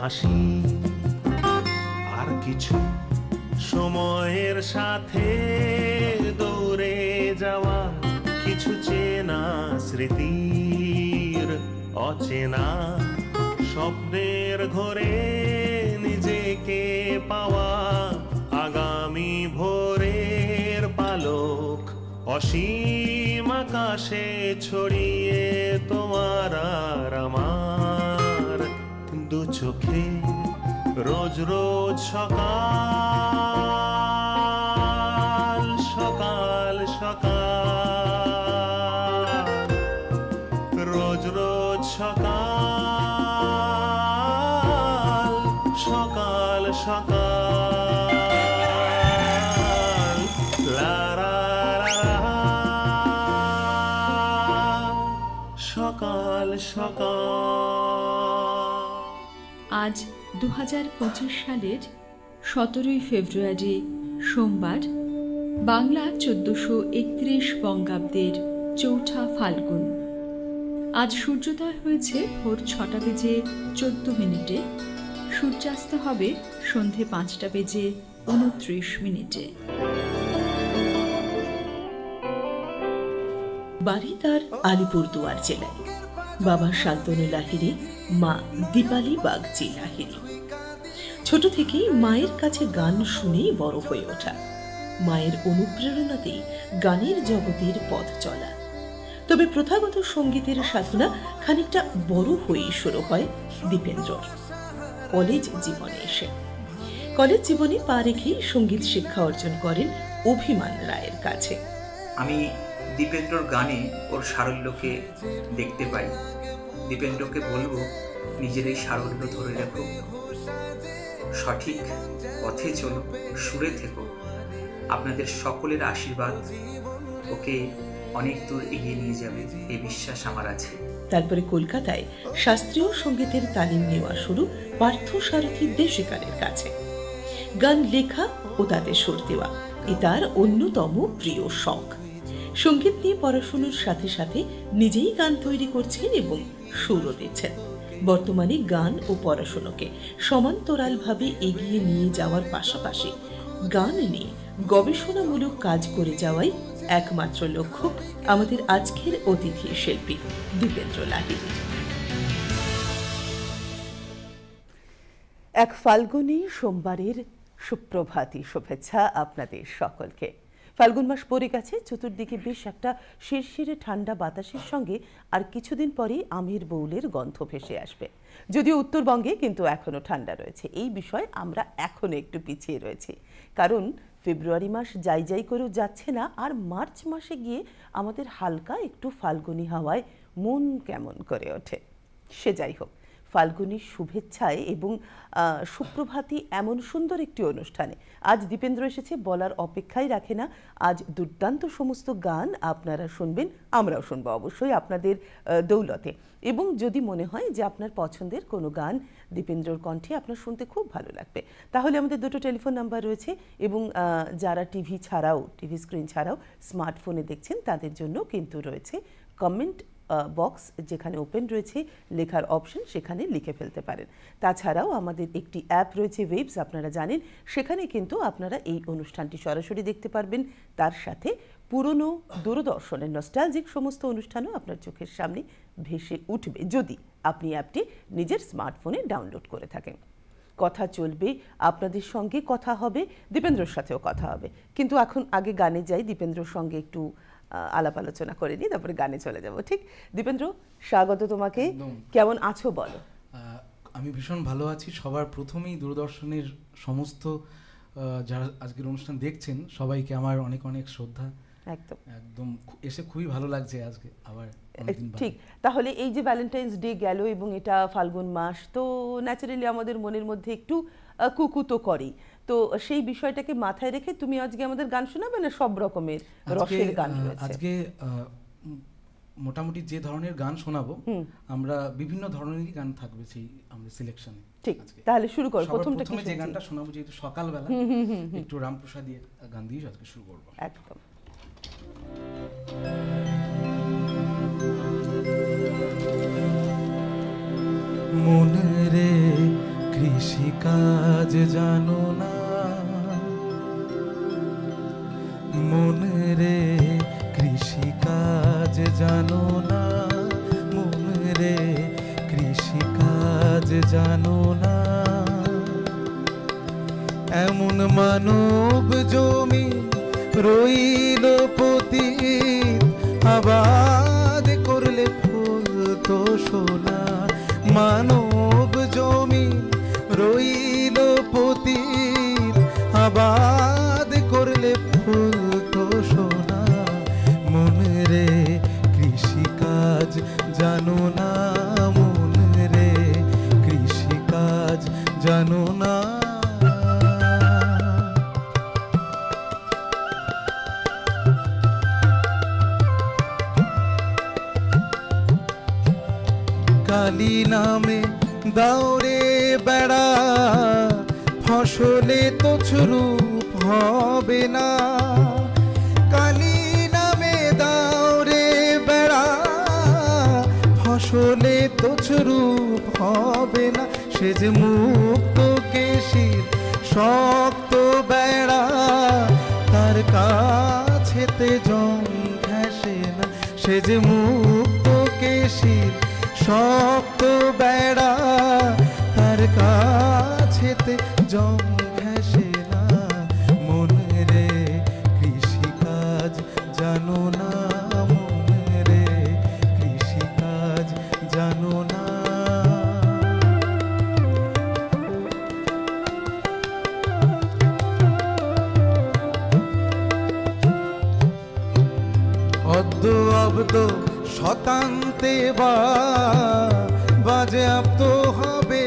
হাসি আর কিছু সময়ের সাথে দৌড়ে যাওয়া কিছু চেনা স্মৃতির অচেনা স্বপ্নের ঘরে নিজেকে পাওয়া আগামী ভোরের পালক অসীম আকাশে ছড়িয়ে তোমার আর আমার দু চোখে রোজ রোজ সকাল সকাল সকাল রোজ রোজ সকাল সকাল সকাল লা লা লা সকাল সকাল। আজ 2025 সালের 17 ফেব্রুয়ারি সোমবার, বাংলা 1431 বঙ্গাব্দের 4 ফাল্গুন। আজ সূর্যোদয় হয়েছে ভোর 6টা বেজে 14 মিনিটে, সূর্যাস্ত হবে সন্ধে 5টা বেজে 29 মিনিটে। বাড়ি তার আলিপুরদুয়ার জেলায়। বাবা শান্তনু লাহিড়ী, মা দীপালি বাগচি লাহিড়ী। ছোট থেকেই মায়ের কাছে গান শুনেই বড় হয়ে ওঠা। মায়ের অনুপ্রেরণাতেই গানের জগতের পথ চলা। তবে প্রথাগত সঙ্গীতের সাধনা খানিকটা বড় হয়েই শুরু হয় দীপেন্দ্রর কলেজ জীবনে এসে। কলেজ জীবনে পা রেখেই সঙ্গীত শিক্ষা অর্জন করেন অভিমান রায়ের কাছে। আমি দীপেন্দ্রর গানে ওর সারল্যকে দেখতে পাই। দীপেন্দ্রকে বলবো, নিজের এই সারল্য ধরে রাখো, সঠিক পথে চলো, সুরে থেকো। আপনাদের সকলের আশীর্বাদ ওকে অনেক দূর এগিয়ে নিয়ে যাবে, এই বিশ্বাস আমার আছে। তারপরে কলকাতায় শাস্ত্রীয় সঙ্গীতের তালিম নেওয়া শুরু পার্থসারথী দেশিকারের কাছে। গান লেখা ও তাতে সুর দেওয়া এ তার অন্যতম প্রিয় শখ। সঙ্গীত নিয়ে পড়াশোনার সাথে সাথে নিজেই গান তৈরি করছেন এবং সুরও দিচ্ছেন। বর্তমানে গান ও পড়াশোনাকে সমান্তরালভাবে এগিয়ে নিয়ে যাওয়ার পাশাপাশি গান নিয়ে গবেষণামূলক কাজ করে যাওয়াই একমাত্র লক্ষ্য আমাদের আজকের অতিথি শিল্পী দীপেন্দ্র লাহিড়ী। এক ফাল্গুনী সোমবারের সুপ্রভাতী শুভেচ্ছা আপনাদের সকলকে। ফাল্গুন মাস পড়ে গেছে, চতুর্দিকে বেশ একটা শিরশিরে ঠান্ডা বাতাসের সঙ্গে আর কিছুদিন পরেই আমের বউলের গন্ধ ভেসে আসবে। যদিও উত্তরবঙ্গে কিন্তু এখনো ঠান্ডা রয়েছে, এই বিষয়ে আমরা এখনো একটু পিছিয়ে রয়েছি। কারণ ফেব্রুয়ারি মাস যাই যাই করেও যাচ্ছে না, আর মার্চ মাসে গিয়ে আমাদের হালকা একটু ফাল্গুনী হাওয়ায় মন কেমন করে ওঠে। সে যাই হোক, ফাল্গুনীর শুভেচ্ছায় এবং সুপ্রভাতী এমন সুন্দর একটি অনুষ্ঠানে আজ দীপেন্দ্র এসেছে, বলার অপেক্ষাই রাখে না। আজ দুর্দান্ত সমস্ত গান আপনারা শুনবেন, আমরাও শুনবো অবশ্যই আপনাদের দৌলতে। এবং যদি মনে হয় যে আপনার পছন্দের কোনো গান দীপেন্দ্রর কণ্ঠে আপনার শুনতে খুব ভালো লাগবে, তাহলে আমাদের দুটো টেলিফোন নাম্বার রয়েছে এবং যারা টিভি স্ক্রিন ছাড়াও স্মার্টফোনে দেখছেন তাদের জন্য কিন্তু রয়েছে কমেন্ট বক্স, যেখানে ওপেন রয়েছে লেখার অপশন, সেখানে লিখে ফেলতে পারেন। তাছাড়াও আমাদের একটি অ্যাপ রয়েছে ওয়েবস, আপনারা জানেন, সেখানে কিন্তু আপনারা এই অনুষ্ঠানটি সরাসরি দেখতে পারবেন। তার সাথে পুরনো দূরদর্শনের নস্টালজিক সমস্ত অনুষ্ঠানও আপনার চোখের সামনে ভেসে উঠবে যদি আপনি অ্যাপটি নিজের স্মার্টফোনে ডাউনলোড করে থাকেন। কথা চলবে, আপনাদের সঙ্গে কথা হবে, দীপেন্দ্রর সাথেও কথা হবে। কিন্তু এখন আগে গানে যাই, দীপেন্দ্রর সঙ্গে একটু আলাপ আলোচনা করে নিই, তারপরে গানে চলে যাব। ঠিক দীপেন্দ্র, স্বাগত তোমাকে। কেমন আছো বলো? আমি ভীষণ ভালো আছি। সবার প্রথমেই দূরদর্শনের সমস্ত যারা আজকের অনুষ্ঠান দেখছেন সবাইকে আমার অনেক অনেক শ্রদ্ধা। একদম একদম এসে খুবই ভালো লাগছে আজকে আবার। ঠিক, তাহলে এই যে ভ্যালেন্টাইন্স ডে গেল এবং এটা ফাল্গুন মাস, তো ন্যাচারালি আমাদের মনের মধ্যে একটু কুকুতো করেই, তো সেই বিষয়টাকে মাথায় রেখে তুমি আজকে আমাদের গান শোনাবে না? সব রকমের রসের গান রয়েছে আজকে। মোটামুটি যে ধরনের গান শোনাবো আমরা বিভিন্ন ধরনেরই গান থাকবে সেই আমাদের সিলেকশনে। ঠিক, তাহলে শুরু করো। প্রথমে যে গানটা শোনাবো, যেহেতু সকালবেলা একটু রামপ্রসাদের গান দিয়ে আজকে শুরু করবো। একদম। মনে রে কৃষিকাজ জানো না মন রে, কৃষিকাজ জানো না মন রে, কৃষিকাজ জানো না। এমন মানব জমি রইল পতিত, আবাদ করলে ফুল তো সোনা। মানব জমি রইল পতিত, আবাদ করলে ফুল তো সোনা। মন রে, কৃষিকাজ জানো না মন রে, কৃষিকাজ জানো না। কালী নামে দাওরে বেড়া, ফসলে তো রূপ হবে না। কালী নামে দাওরে বেড়া, ফসলে তো রূপ হবে না। সে যে মুক্ত কেশির শক্ত বেড়া, তার কাছেতে জং ঘেঁষে না। সে যে মুক্ত কেশির শক্ত বেড়া, তার কাছেতে জং ঘেঁষে না। মন রে, কৃষিকাজ জানো না মন রে, কৃষিকাজ জানো না। অদ্য অব্দ শতান্তে বা বাজেয়াপ্ত হবে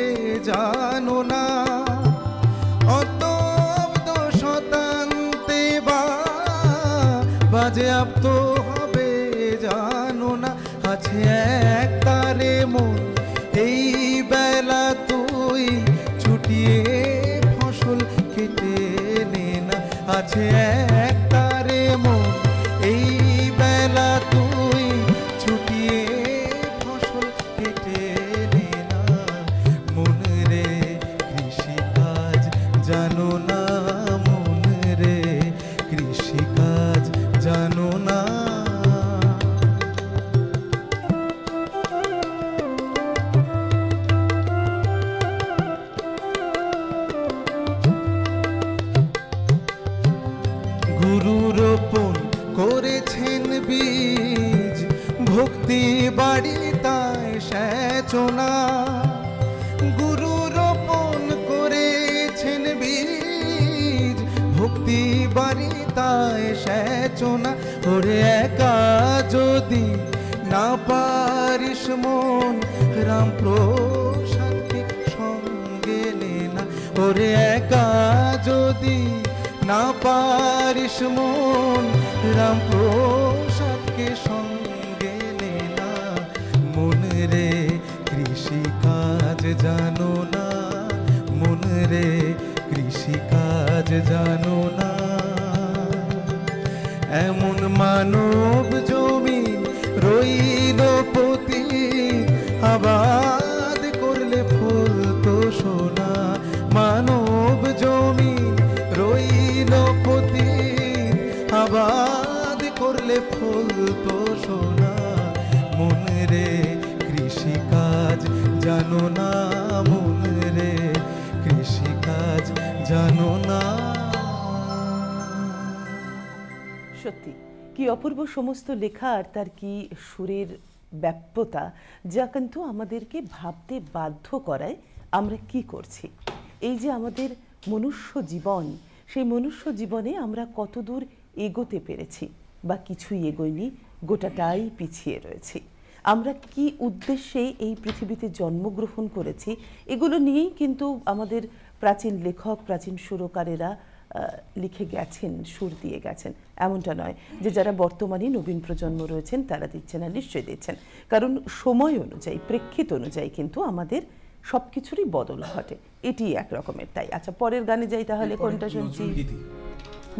জানো না। অদ্য অব্দ শতান্তে বা বাজেয়াপ্ত হবে জানো না। আছে এক তারে মন এই বেলা তুই ছুটিয়ে ফসল কেটে নে না। আছে এক তারে মন এই বেলা তুই ছুটিয়ে ফসল কেটে নে না। মন রে, কৃষিকাজ জানো না মন রে, কৃষিকাজ জানো না। গুরু রোপণ করেছেন বীজ, ভক্তি বাড়ি তাই সেচনা। গুরু রোপণ করেছেন বীজ, ভক্তি বাড়ি তাই সেচনা। ওরে একা যদি না পারিস মন, রাম প্রসাদকে সঙ্গে নে না। ওরে একা যদি না পারিস মন, রাম প্রসাদকে সঙ্গে নে না। মন রে, কৃষিকাজ জানো না মন রে, কৃষিকাজ জানো না। এমন মানব জমি রইল পতিত, আবাদ করলে ফুল তো সোনা। মানব জমি রইল পতিত, আবাদ করলে ফুল তো সোনা। মন রে, কৃষিকাজ জানো না মন রে, কৃষিকাজ জানো না। সত্যি কি অপূর্ব সমস্ত লেখা, আর তার কি সুরের ব্যাপ্যতা, যা কিন্তু আমাদেরকে ভাবতে বাধ্য করায় আমরা কি করছি। এই যে আমাদের মনুষ্য জীবন, সেই মনুষ্য জীবনে আমরা কতদূর এগোতে পেরেছি বা কিছুই এগোয়নি, গোটাটাই পিছিয়ে রয়েছি। আমরা কি উদ্দেশ্যে এই পৃথিবীতে জন্মগ্রহণ করেছি, এগুলো নিয়েই কিন্তু আমাদের প্রাচীন লেখক, প্রাচীন সুরকারেরা লিখে গেছেন, সুর দিয়ে গেছেন। এমনটা নয় যে যারা বর্তমানে নবীন প্রজন্ম রয়েছেন তারা দিচ্ছেন না, নিশ্চয়ই দিচ্ছেন। কারণ সময় অনুযায়ী, প্রেক্ষিত অনুযায়ী কিন্তু আমাদের সব কিছুরই বদল ঘটে, এটি এক রকমের। তাই আচ্ছা, পরের গানে যাই তাহলে। কোনটা শুনছি?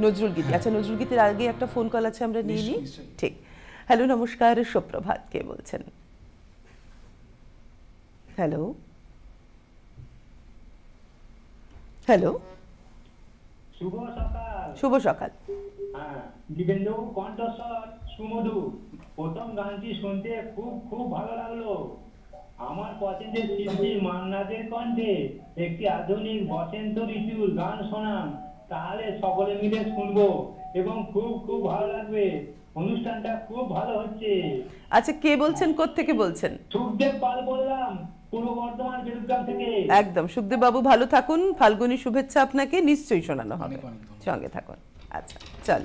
নজরুল গীতি। আচ্ছা, নজরুল গীতির আগে একটা ফোন কল আছে, আমরা নিয়ে নিই। ঠিক। হ্যালো, নমস্কার, সুপ্রভাত, কে বলছেন? হ্যালো, হ্যালো, শুভ সকাল। শুভ সকাল। হ্যাঁ, দীপেন্দ্র কণ্ঠস্বর সুমধুর। প্রথম গানটি শুনতে খুব খুব ভালো লাগলো। আমার পছন্দের শিল্পী মান্নাদের কণ্ঠে একটি আধুনিক বসন্ত ঋতুর গান শোনান, তাহলে সকলে মিলে শুনবো এবং খুব খুব ভালো লাগবে। অনুষ্ঠানটা খুব ভালো হচ্ছে। আচ্ছা, কে বলছেন, কোত্থেকে বলছেন? সুখদেব পাল বললাম, পূর্ব বর্ধমান বেলগ্রাম থেকে। একদম, সুখদেব বাবু ভালো থাকুন, ফাল্গুনী শুভেচ্ছা আপনাকে নিশ্চয়ই শোনানো হবে। অনেক অনেক ধন্যবাদ। সঙ্গে থাকুন। আচ্ছা, চল।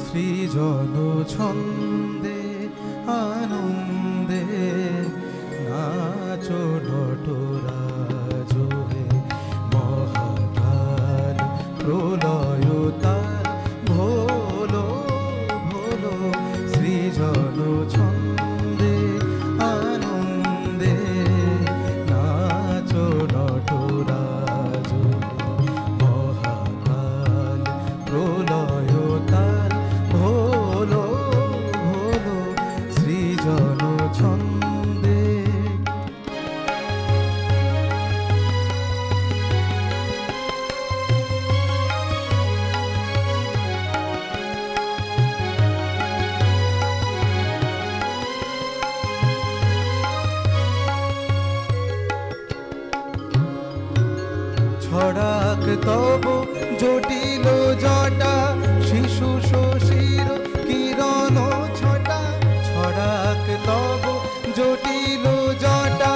সৃজন ছন্দে আনন্দে নাচো নটরাজ হে, মহাকাল প্রলয় তার ভোলো ভোলো। সৃজন ছন্দে আনন্দে নাচো নটরাজ হে, মহাকাল প্রলয় তার ভোলো ভোলো। সৃজন ছন্দে ছড়াক তব জটিল জটা, শিশু শশীর কিরণ ছটা। ছড়াক তব জটিল জটা,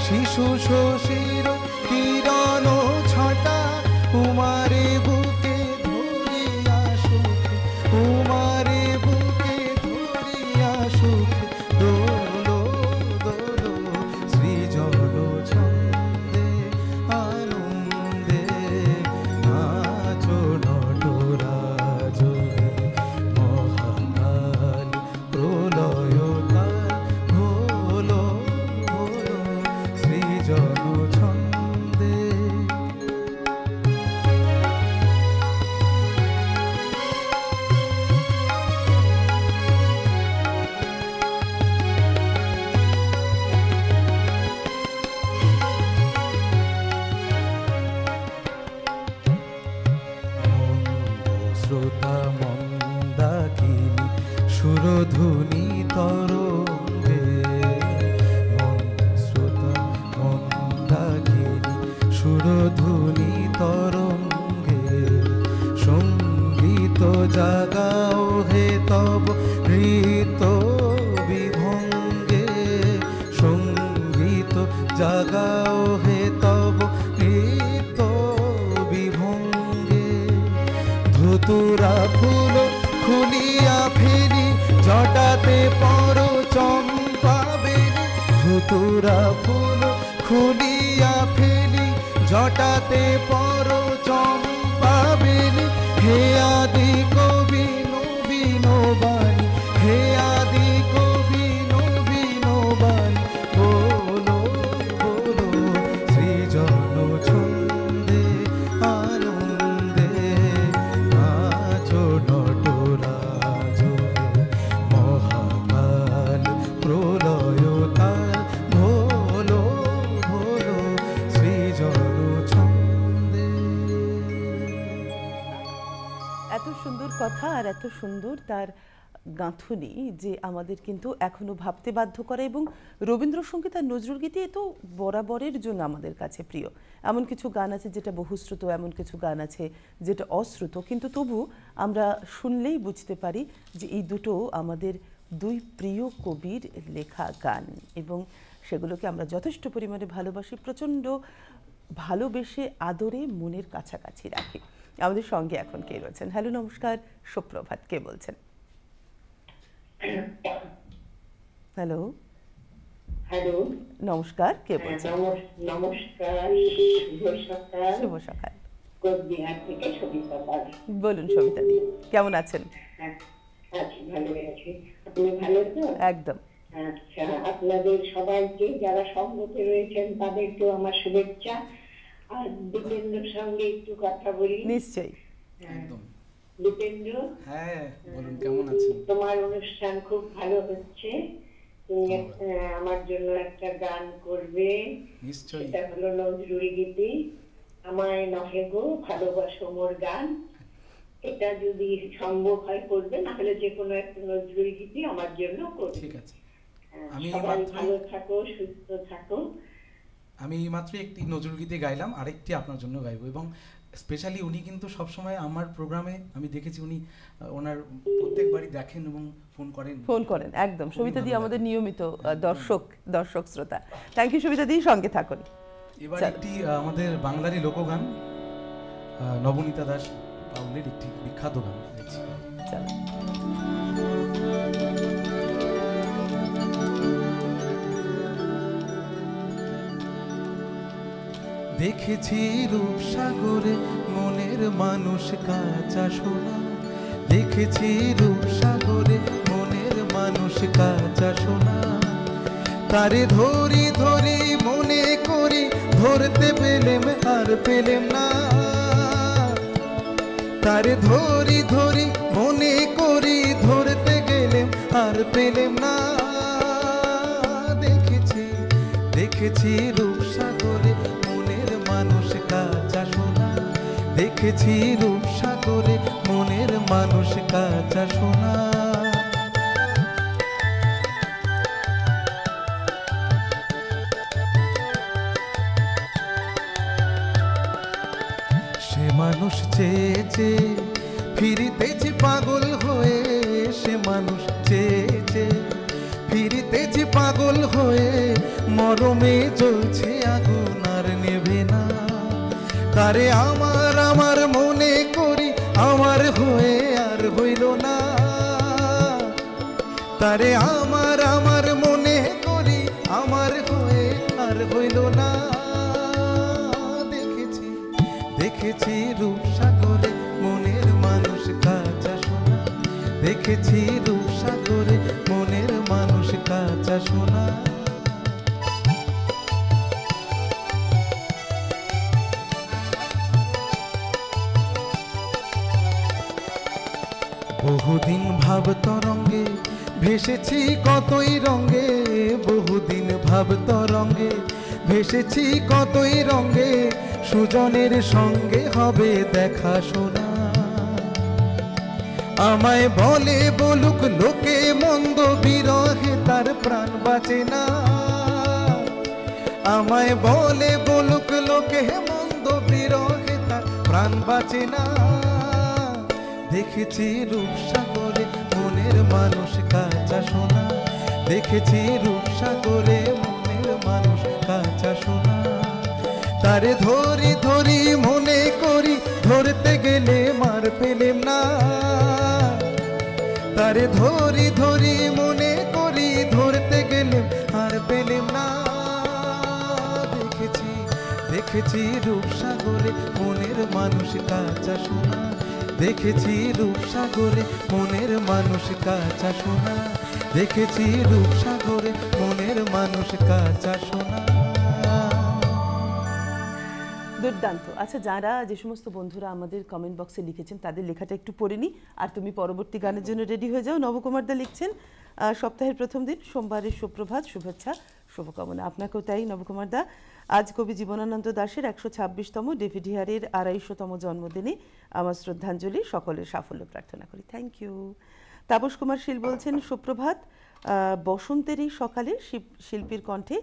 শিশু শশীর কিরণ ছটা। উমারে বুকে ধরিয়া সুখে, উমারে বুকে ধরিয়া সুখে দোলো দোলো। সৃজন ছন্দে আনন্দে নাচো নটরাজ হে, মহাকাল প্রলয় তার ভোলো ভোলো। সৃজন ছন্দে শ্রোতা মন্দাকিনী সুরধুনি তরঙ্গে। শ্রোতা মন্দাকিনী সুরধুনি তরঙ্গে। সঙ্গীত জাগাও হে তব ঋত বিভঙ্গে। সঙ্গীত জাগাও হে তব ঋত বিভঙ্গে। ধুতুরা ফুল খুলিয়া ফেলি জটাতে পর চম্পা বেলি। ধুতুরা ফুল খুলিয়া ফেলি জটাতে পর চম্পা বেলি। হে আদি কবি নবীন বাণী, হে আদি কবি নবীন বাণী। বলো বলো সৃজন ছন্দে আনন্দে নাচো নটরাজ হে, মহাকাল প্রলয় তার ভোলো ভোলো। সৃজন ছন্দে। এত সুন্দর কথা আর এত সুন্দর তার গাঁথুনি যে আমাদের কিন্তু এখনো ভাবতে বাধ্য করে। এবং রবীন্দ্রসঙ্গীত আর নজরুল গীতি এ তো বরাবরের জন্য আমাদের কাছে প্রিয়। এমন কিছু গান আছে যেটা বহুশ্রুত, এমন কিছু গান আছে যেটা অশ্রুত, কিন্তু তবু আমরা শুনলেই বুঝতে পারি যে এই দুটো আমাদের দুই প্রিয় কবির লেখা গান, এবং সেগুলোকে আমরা যথেষ্ট পরিমাণে ভালোবাসি, প্রচণ্ড ভালোবেসে আদরে মনের কাছাকাছি রাখি। আমাদের সঙ্গে এখন কে রয়েছেন? হ্যালো, নমস্কার, সুপ্রভাত, কে বলছেন? হ্যালো, হ্যালো, নমস্কার, কে বলছেন? নমস্কার, শুভ সকাল। শুভ সকাল। কোচবিহার থেকে সবিতা পাল। বলুন সবিতা দি, কেমন আছেন? হ্যাঁ, আছি, ভালো আছি। আপনি ভালো তো? একদম। আচ্ছা, আপনাদের সবাইকে যারা সঙ্গতে রয়েছেন তাদেরকেও আমার শুভেচ্ছা। আর দীপেন্দ্রর সঙ্গে একটু কথা বলি। নিশ্চয়ই। একদম। দীপেন্দ্র, হ্যাঁ বলুন, কেমন আছেন? তোমার অনুষ্ঠান খুব ভালো হচ্ছে। তুমি আমার জন্য একটা গান করবে। নিশ্চয়ই। এটা হলো নজরুল গীতি, আমায় নহে গো ভালোবাসো মোর গান। এটা যদি সম্ভব হয় করবে, না হলে যে কোনো একটা নজরুল গীতি আমার জন্য করবে। ঠিক আছে। আমি সবাই মাত্র ভালো থাকো, সুস্থ থাকো। আমি মাত্র একটি নজরুল গীতি গাইলাম, আরেকটি আপনার জন্য গাইবো। এবং স্পেশালি উনি কিন্তু সবসময় আমার প্রোগ্রামে আমি দেখেছি উনি ওনার প্রত্যেকবারই দেখেন এবং ফোন করেন। একদম সবিতা দি আমাদের নিয়মিত দর্শক শ্রোতা। থ্যাংক ইউ সবিতা দি, সঙ্গে থাকুন। এবার একটি আমাদের বাংলারই লোকগান, নবনীতা দাস পাউলের একটি বিখ্যাত গান গাইছি। চলো। দেখেছি রূপসাগরে মনের মানুষ কাঁচা সোনা, দেখেছি রূপসাগরে মনের মানুষ কাঁচা সোনা। তারে ধরি ধরি মনে করি, ধরতে পেলেম আর পেলেম না। তারে ধরি ধরি মনে করি, ধরতে গেলেম আর পেলেম না। দেখেছি দেখেছি রূপসাগরে মনের মানুষ কাঁচা সোনা, দেখেছি রূপসাগরে মনের মানুষ কাঁচা সোনা। সে মানুষ চেয়ে চেয়ে ফিরিতেছি পাগল হয়ে, সে মানুষ চেয়ে চেয়ে ফিরিতেছি পাগল হয়ে। মরমে জ্বলছে আগুন আর নেভে না। তারে আমার আমার মনে করি, আমার হয়ে আর হইল না। তারে আমার আমার মনে করি, আমার হয়ে আর হইল না। দেখেছি দেখেছি রূপসাগরে মনের মানুষ কাঁচা সোনা, দেখেছি রূপসাগরে মনের মানুষ কাঁচা সোনা। বহুদিন ভাব তরঙ্গে ভেসেছি কতই রঙ্গে, বহুদিন ভাব তরঙ্গে ভেসেছি কতই রঙ্গে। সুজনের সঙ্গে হবে দেখা শোনা। আমায় বলে বলুক লোকে মন্দ, বিরহে তার প্রাণ বাঁচে না। আমায় বলে বলুক লোকে মন্দ, বিরহে তার প্রাণ বাঁচে না। দেখেছি রূপসাগরে মনের মানুষ কাঁচা সোনা, দেখেছি রূপসাগরে মনের মানুষ কাঁচা সোনা। তারে ধরি ধরি মনে করি, ধরতে গেলে মার পেলেম না। তারে ধরি ধরি মনে করি, ধরতে গেলে আর পেলেম না। দেখেছি দেখেছি রূপসাগরে মনের মানুষ কাঁচা সোনা, দেখেছি রূপসাগরে মনের মানুষ কাঁচা সোনা, দেখেছি রূপসাগরে মনের মানুষ কাঁচা সোনা। দুর্দান্ত। আচ্ছা, যারা যে সমস্ত বন্ধুরা আমাদের কমেন্ট বক্সে লিখেছেন তাদের লেখাটা একটু পড়ে নিই, আর তুমি পরবর্তী গানের জন্য রেডি হয়ে যাও। নবকুমার দা লিখছেন, সপ্তাহের প্রথম দিন সোমবারের সুপ্রভাত, শুভেচ্ছা শুভকামনা। আপনাকেও তাই নবকুমার দা। আজ কবি জীবনানন্দ দাশের 126তম, ডেভিড হিয়ারের 250তম জন্মদিনে আমার শ্রদ্ধাঞ্জলি, সকলের সাফল্য প্রার্থনা করি। Thank you. তাপস কুমার শীল বলছেন, সুপ্রভাত। বসন্তের এই সকালে শিল্পীর কণ্ঠে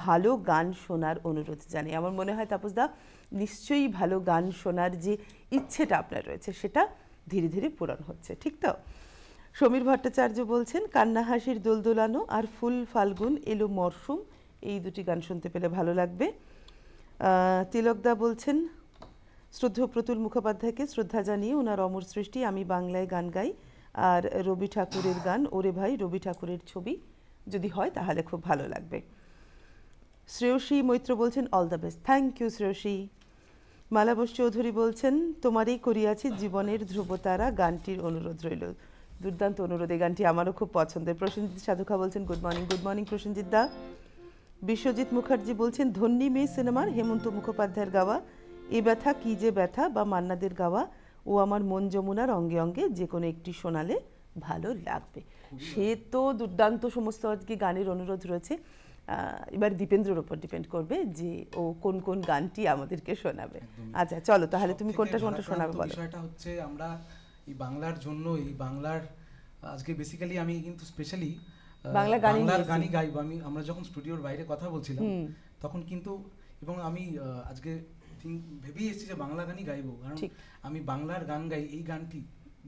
ভালো গান শোনার অনুরোধ জানাই। আমার মনে হয় তাপসদা নিশ্চয়ই ভালো গান শোনার যে ইচ্ছেটা আপনার রয়েছে সেটা ধীরে ধীরে পূরণ হচ্ছে, ঠিক তো? সমীর ভট্টাচার্য বলছেন, কান্না হাসির দোলদোলানো আর ফুল ফাল্গুন এলো মরশুম, এই দুটি গান শুনতে পেলে ভালো লাগবে। তিলকদা বলছেন, শ্রদ্ধেয় প্রতুল মুখোপাধ্যায়কে শ্রদ্ধা জানিয়ে ওনার অমর সৃষ্টি আমি বাংলায় গান গাই, আর রবি ঠাকুরের গান ওরে ভাই রবি ঠাকুরের ছবি যদি হয় তাহলে খুব ভালো লাগবে। শ্রেয়সী মৈত্র বলছেন, all the best. Thank you Shreyasi. মালাবস চৌধুরী বলছেন, তোমারই করিয়াছি জীবনের ধ্রুবতারা, গানটির অনুরোধ রইল। দুর্দান্ত অনুরোধ, এই গানটি আমারও খুব পছন্দের। প্রসেনজিৎ সাধুখা বলছেন, good morning. Good morning Prosenjit da. Biswajit Mukherjee বলছেন, ধন্যী মেয়ে সিনেমার হেমন্ত মুখোপাধ্যায়ের গাওয়া এ ব্যথা কি যে ব্যথা বা মান্নাদের গাওয়া ও আমার মন যমুনার অঙ্গে অঙ্গে যে কোনো একটি শোনালে ভালো লাগবে। সে তো দুর্দান্ত সমস্ত আজকে গানের অনুরোধ রয়েছে। এবার দীপেন্দ্রর উপর ডিপেন্ড করবে যে ও কোন কোন গানটি আমাদেরকে শোনাবে। আচ্ছা চলো তাহলে তুমি কোনটা কোনটা শোনাবে বলো। বিষয়টা হচ্ছে আমরা এই বাংলার জন্য এই বাংলার আজকে বেসিক্যালি আমি কিন্তু স্পেশালি বাংলার গানই গাইব। আমরা যখন স্টুডিওর বাইরে কথা বলছিলাম তখন কিন্তু এবং আমি আজকে ভেবেই এসেছি যে বাংলা গানই গাইবো, কারণ আমি বাংলার গান গাই। এই গানটি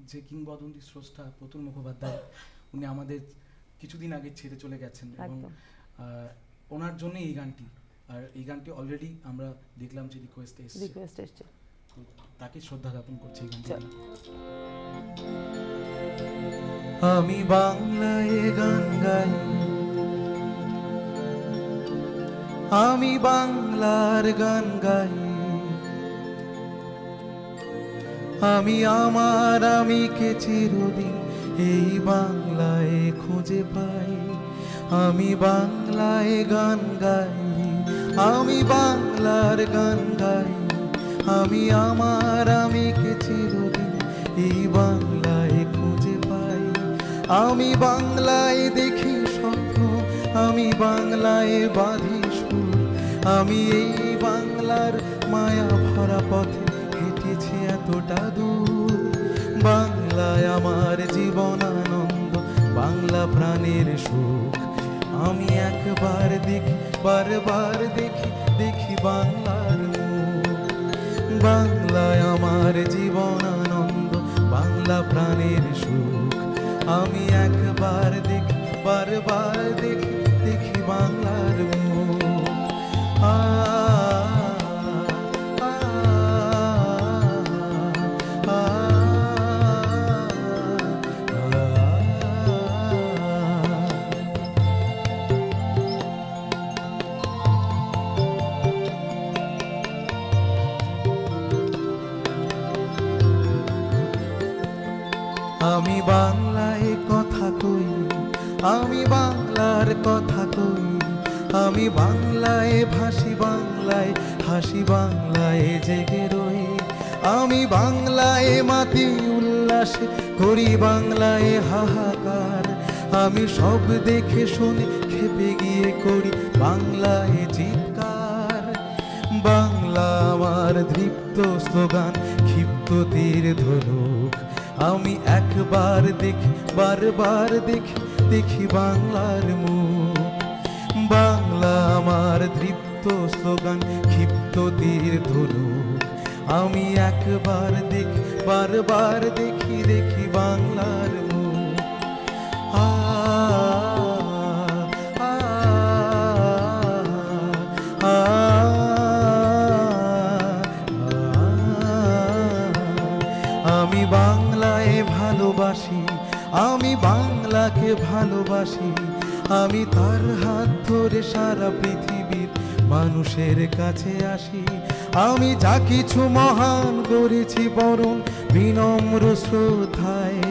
যে কিংবদন্তি স্রষ্টা প্রতুল মুখোপাধ্যায়, উনি আমাদের কিছুদিন আগে ছেড়ে চলে গেছেন এবং ওনার জন্য এই গানটি, আর এই গানটি অলরেডি আমরা দেখলাম যে রিকোয়েস্ট এসেছে, তাকে শ্রদ্ধা জ্ঞাপন করছি এই গানটি। আমি বাংলায় গান গাই, আমি বাংলার গান গাই, আমি আমার আমিকে চিরদিন এই বাংলায় খুঁজে পাই। আমি বাংলায় গান গাই, আমি বাংলার গান গাই, আমি আমার আমিকে চিরদিন এই বাংলায় খুঁজে পাই। আমি বাংলায় দেখি স্বপ্ন, আমি বাংলায় বাঁধি সুর, আমি এই বাংলার মায়া ভরা পথে হেঁটেছি এতটা দূর। বাংলায় আমার জীবন আনন্দ, বাংলা প্রাণের সুখ। আমি একবার দেখি, বারবার দেখি, দেখি বাংলার মুখ। বাংলায় আমার জীবন আনন্দ, বাংলা প্রাণের সুখ। আমি একবার দেখি, বারবার দেখি, দেখি বাংলার মুখ। আমি বাংলায় কথা কই, আমি বাংলার কথা কই, আমি বাংলায় ভাসি, বাংলায় হাসি, বাংলায় জেগে রই। আমি বাংলায় মাতি উল্লাসে করি, বাংলায় হাহাকার। আমি সব দেখে শুনে খেপে গিয়ে করি বাংলায় চিৎকার। বাংলা আমার দৃপ্ত স্লোগান, ক্ষিপ্ত তীর ধনুক। আমি একবার দেখি, বারবার দেখি, দেখি বাংলার মুখ। বাংলা আমার দৃপ্ত স্লোগান, ক্ষিপ্ত তীর ধনুক। আমি একবার দেখি, বারবার দেখি, দেখি বাংলার মুখ। আমি বাংলায় ভালোবাসি, আমি বাংলাকে ভালোবাসি। আমি তার হাত ধরে সারা পৃথিবীর মানুষের কাছে আসি। আমি যা কিছু মহান করেছি বরং বিনম্র শ্রদ্ধায়,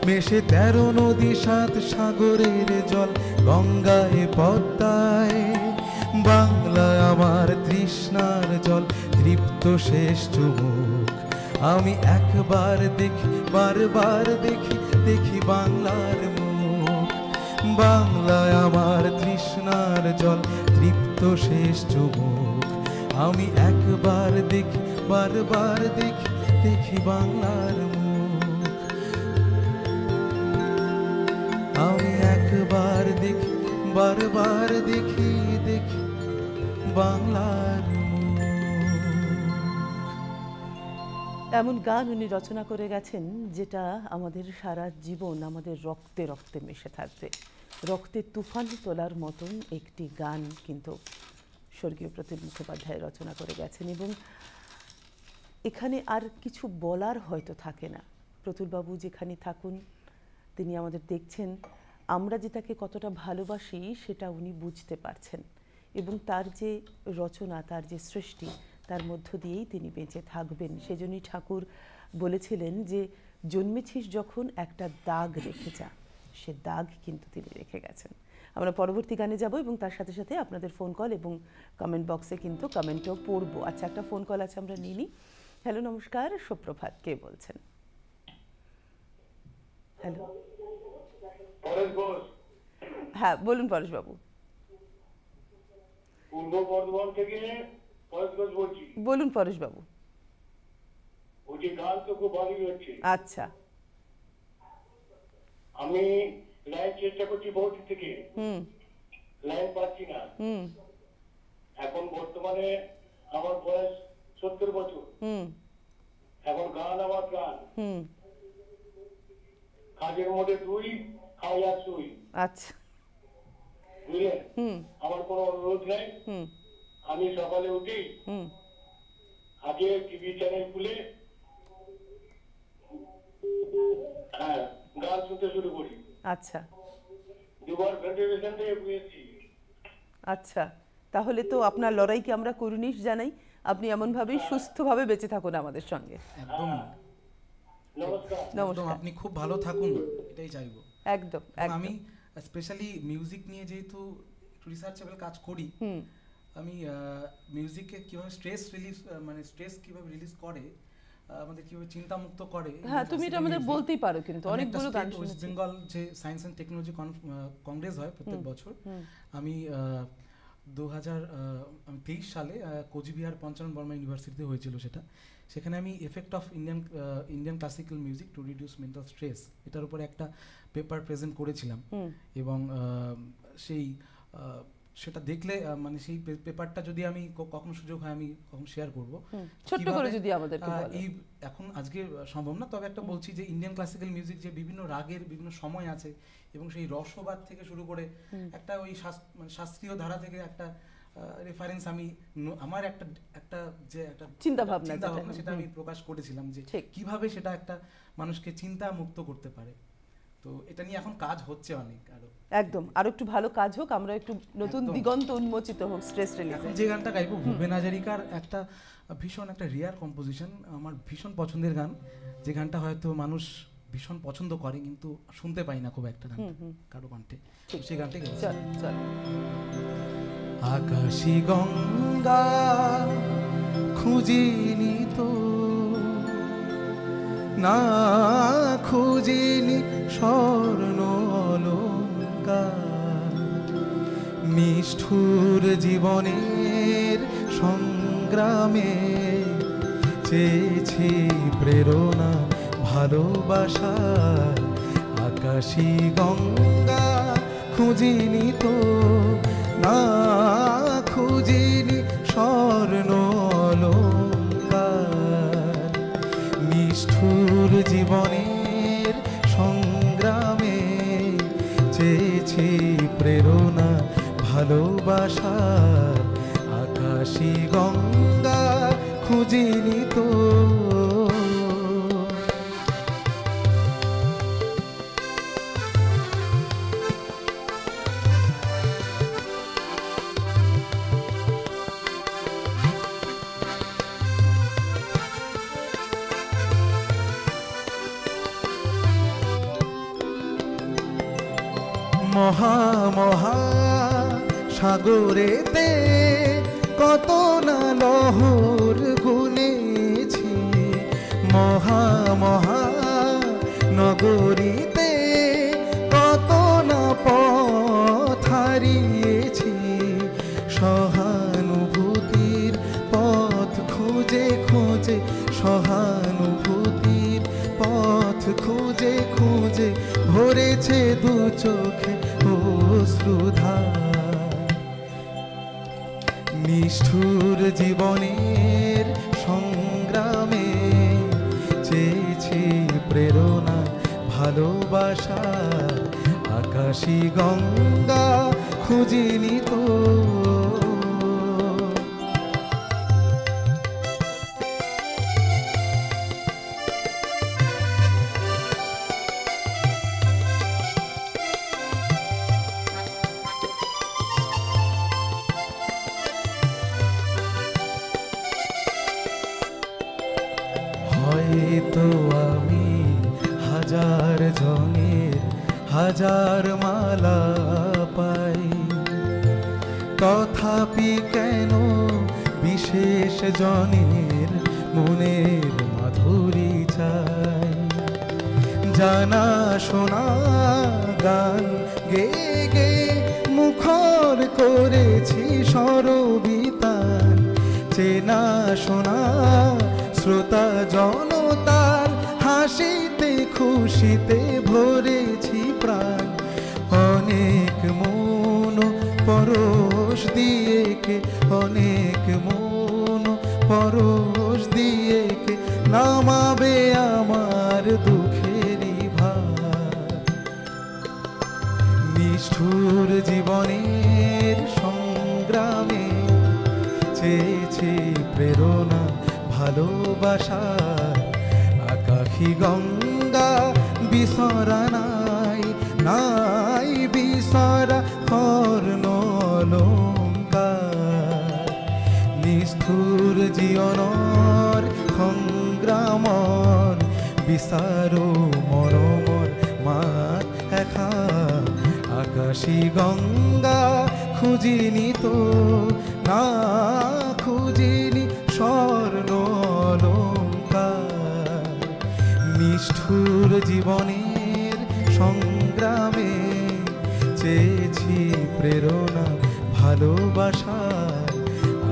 মেশে 13 নদী 7 সাগরের জল গঙ্গায় পদ্মায়। বাংলা আমার তৃষ্ণার জল, তৃপ্ত শেষ চুমুক। আমি একবার দেখি, বারবার দেখি, দেখি বাংলার মুখ। বাংলায় আমার তৃষ্ণার জল, তৃপ্ত শেষ চুমুক। আমি একবার দেখি, বারবার দেখি, দেখি বাংলার মুখ। আমি একবার দেখি, বারবার দেখি, দেখি বাংলার মুখ। এমন গান উনি রচনা করে গেছেন যেটা আমাদের সারা জীবন আমাদের রক্তে রক্তে মিশে থাকবে। রক্তে তুফান তোলার মতন একটি গান কিন্তু স্বর্গীয় প্রতুল মুখোপাধ্যায় রচনা করে গেছেন, এবং এখানে আর কিছু বলার হয়তো থাকে না। প্রতুলবাবু যেখানে থাকুন তিনি আমাদের দেখছেন, আমরা যে তাকে কতটা ভালোবাসি সেটা উনি বুঝতে পারছেন, এবং তার যে রচনা, তার যে সৃষ্টি, তার মধ্য দিয়েই তিনি বেঁচে থাকবেন। সেজন্যই ঠাকুর বলেছিলেন যে জন্মেছিস যখন একটা দাগ রেখে যা, সে দাগ কিন্তু তিনি রেখে গেছেন। আমরা পরবর্তী গানে যাব এবং তার সাথে সাথে আপনাদের ফোন কল এবং কমেন্ট বক্সে কিন্তু কমেন্টও পড়বো। আচ্ছা, একটা ফোন কল আছে, আমরা নিয়ে নিই। হ্যালো, নমস্কার, সুপ্রভাত। কে বলছেন? হ্যালো, হ্যাঁ বলুন পরেশবাবু। পূর্ব বর্ধমান থেকে পরেশ ঘোষ বলছি। বলুন পরেশবাবু। ওই গান তো খুব ভালোই হচ্ছে। আচ্ছা। আমি লাইন চেষ্টা করছি বহুদিন থেকে, লাইন পাচ্ছি না। এখন বর্তমানে আমার বয়স 70 বছর। এখন গান আমার গান, কাজের মধ্যে 2 খাই আর শুই। আচ্ছা, বুঝলেন? আমার কোনো অনুরোধ নেই। আমি সকালে উঠি, আগে টিভি চ্যানেল খুলে হ্যাঁ গান শুনতে শুরু করি। আচ্ছা, দুবার ভেন্টিলেশন থেকে বুঝেছি। আচ্ছা, তাহলে তো আপনার লড়াইকে আমরা করুণিশ জানাই। আপনি এমনভাবেই সুস্থভাবে বেঁচে থাকুন আমাদের সঙ্গে। একদমই। নমস্কার। একদম, আপনি খুব ভালো থাকুন, এটাই চাইবো। একদম। আমি স্পেশালি মিউজিক নিয়ে যেহেতু একটু রিসার্চেবল কাজ করি, আমি মিউজিকে কিভাবে স্ট্রেস রিলিজ, মানে স্ট্রেস কিভাবে রিলিজ করে, আমাদের কিভাবে চিন্তা মুক্ত করে। হ্যাঁ, তুমি এটা আমাদের বলতেই পারো, কিন্তু অনেকগুলো গান ওয়েস্ট শুনেছি। বেঙ্গল যে সায়েন্স অ্যান্ড টেকনোলজি কংগ্রেস হয় প্রত্যেক বছর, আমি 2023 সালে কোচবিহার পঞ্চানন বর্মা ইউনিভার্সিটিতে হয়েছিল সেটা। সেখানে আমি effect of Indian classical music to reduce mental stress এটার উপরে একটা পেপার প্রেজেন্ট করেছিলাম। এবং সেটা দেখলে মানে সেই পেপারটা যদি আমি কখনো সুযোগ হয় আমি কখন শেয়ার করবো, ছোট্ট করে যদি আমাদেরকে বলেন। এই এখন আজকে সম্ভব না, তবে একটা বলছি যে ইন্ডিয়ান ক্লাসিক্যাল মিউজিক যে বিভিন্ন রাগের বিভিন্ন সময় আছে, এবং সেই রসবাদ থেকে শুরু করে একটা ওই শাস্ত্রীয় ধারা থেকে একটা রেফারেন্স আমি আমার একটা যে একটা চিন্তা ভাবনা সেটা আমি প্রকাশ করেছিলাম, যে কিভাবে সেটা একটা মানুষকে চিন্তা মুক্ত করতে পারে। তো এটা নিয়ে এখন কাজ হচ্ছে অনেক, আরো একদম আরো একটু ভালো কাজ হোক, আমরা একটু নতুন দিগন্ত উন্মোচিত হোক স্ট্রেস রিলিজ। এখন যে গানটা গাইবো ভূপেন হাজারিকার একটা ভীষণ একটা রিয়ার কম্পোজিশন, আমার ভীষণ পছন্দের গান, যে গানটা হয়তো মানুষ ভীষণ পছন্দ করে কিন্তু শুনতে পাই না খুব একটা গান কারো কণ্ঠে, সেই গানটাই চল চল। আকাশী গঙ্গা খুঁজিনি তো, না খুঁজিনি স্বর্ণ অলঙ্কার, নিষ্ঠুর জীবনের সংগ্রামে চেয়েছি প্রেরণা ভালোবাসা। আকাশী গঙ্গা খুঁজিনি তো, না খুঁজিনি স্বর্ণ অলঙ্কার, নিষ্ঠুর জীবনের সংগ্রামে চেয়েছি প্রেরণা ভালোবাসার। আকাশী গঙ্গা খুঁজিনি তো। মহা মহা সাগরেতে কত না লহর গুনেছি, মহা মহা নগরীতে কত না পথ হারিয়েছি, সহানুভূতির পথ খুঁজে খুঁজে, সহানুভূতির পথ খুঁজে খুঁজে ভরেছে দু চোখে অশ্রুধার। নিষ্ঠুর জীবনের সংগ্রামে চেয়েছি প্রেরণা ভালোবাসা। আকাশী গঙ্গা খুঁজিনি তো। হয়তো আমি হাজার জনের হাজার মালা পাই, তথাপি কেন বিশেষ জনের মনের মাধুরী চাই। জানা শোনা গান গে গে মুখর করেছি সরবিতান, চেনা শোনা শ্রোতা জনতার হাসিতে খুশিতে ভরেছি প্রাণ। অনেক মন পরশ দিয়েকে, অনেক মন পরশ দিয়েকে নামাবে আমার দুঃখেরই ভার। নিষ্ঠুর জীবনের সংগ্রামে চেয়েছি প্রেরণা ভালোবাসার। আকাশী গঙ্গা বিসরা নাই, নাই বিসরা স্বর্ণ অলংকার। নিষ্ঠুর জীবনৰ সংগ্ৰামৰ বিচাৰো মৰমৰ মাত এষাৰ। আকাশী গঙ্গা খুজিনি তো না খুজিনি স্বর্ণ অলংকার। নিষ্ঠুর জীবনের সংগ্রামে চেয়েছি প্রেরণা ভালোবাসার।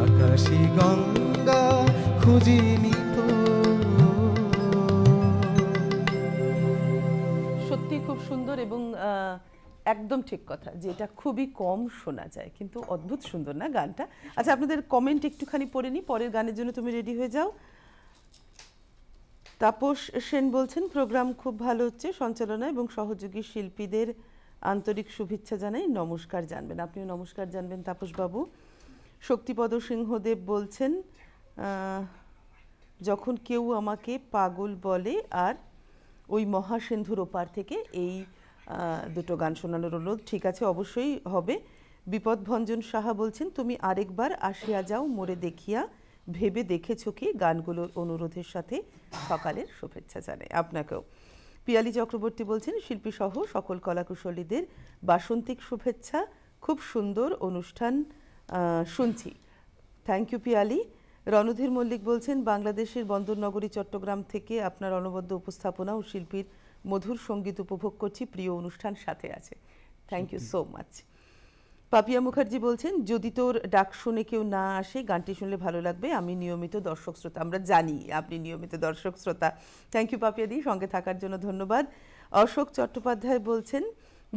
আকাশী গঙ্গা খুঁজিনি তো। সত্যি খুব সুন্দর এবং একদম ঠিক কথা যে এটা খুবই কম শোনা যায়, কিন্তু অদ্ভুত সুন্দর না গানটা। আচ্ছা, আপনাদের কমেন্ট একটুখানি পড়ে নি, পরের গানের জন্য তুমি রেডি হয়ে যাও। তাপস সেন বলছেন প্রোগ্রাম খুব ভালো হচ্ছে, সঞ্চালনা এবং সহযোগী শিল্পীদের আন্তরিক শুভেচ্ছা জানাই, নমস্কার জানবেন। আপনিও নমস্কার জানবেন তাপসবাবু। শক্তিপদ সিংহদেব বলছেন যখন কেউ আমাকে পাগল বলে আর ওই মহাসিন্ধুর ওপার থেকে, এই দুটো গান শোনানোর অনুরোধ। ঠিক আছে, অবশ্যই হবে। বিপদভঞ্জন সাহা বলছেন তুমি আরেকবার আসিয়া যাও মোরে দেখিয়া, ভেবে দেখেছ কি, গানগুলোর অনুরোধের সাথে সকালের শুভেচ্ছা জানাই আপনাকেও। পিয়ালি চক্রবর্তী বলছেন শিল্পী সহ সকল কলাকুশলীদের বাসন্তিক শুভেচ্ছা, খুব সুন্দর অনুষ্ঠান শুনছি। Thank you Piyali. রণধীর মল্লিক বলছেন বাংলাদেশের বন্দরনগরী চট্টগ্রাম থেকে আপনার অনবদ্য উপস্থাপনা ও শিল্পীর মধুর সঙ্গীত উপভোগ করছি, প্রিয় অনুষ্ঠান সাথে আছে। Thank you so much. Papiya Mukherjee বলছেন যদি তোর ডাক শুনে কেউ না আসে, গানটি শুনলে ভালো লাগবে, আমি নিয়মিত দর্শক শ্রোতা। আমরা জানি আপনি নিয়মিত দর্শক শ্রোতা। থ্যাংক ইউ পাপিয়া দি, সঙ্গে থাকার জন্য ধন্যবাদ। অশোক চট্টোপাধ্যায় বলছেন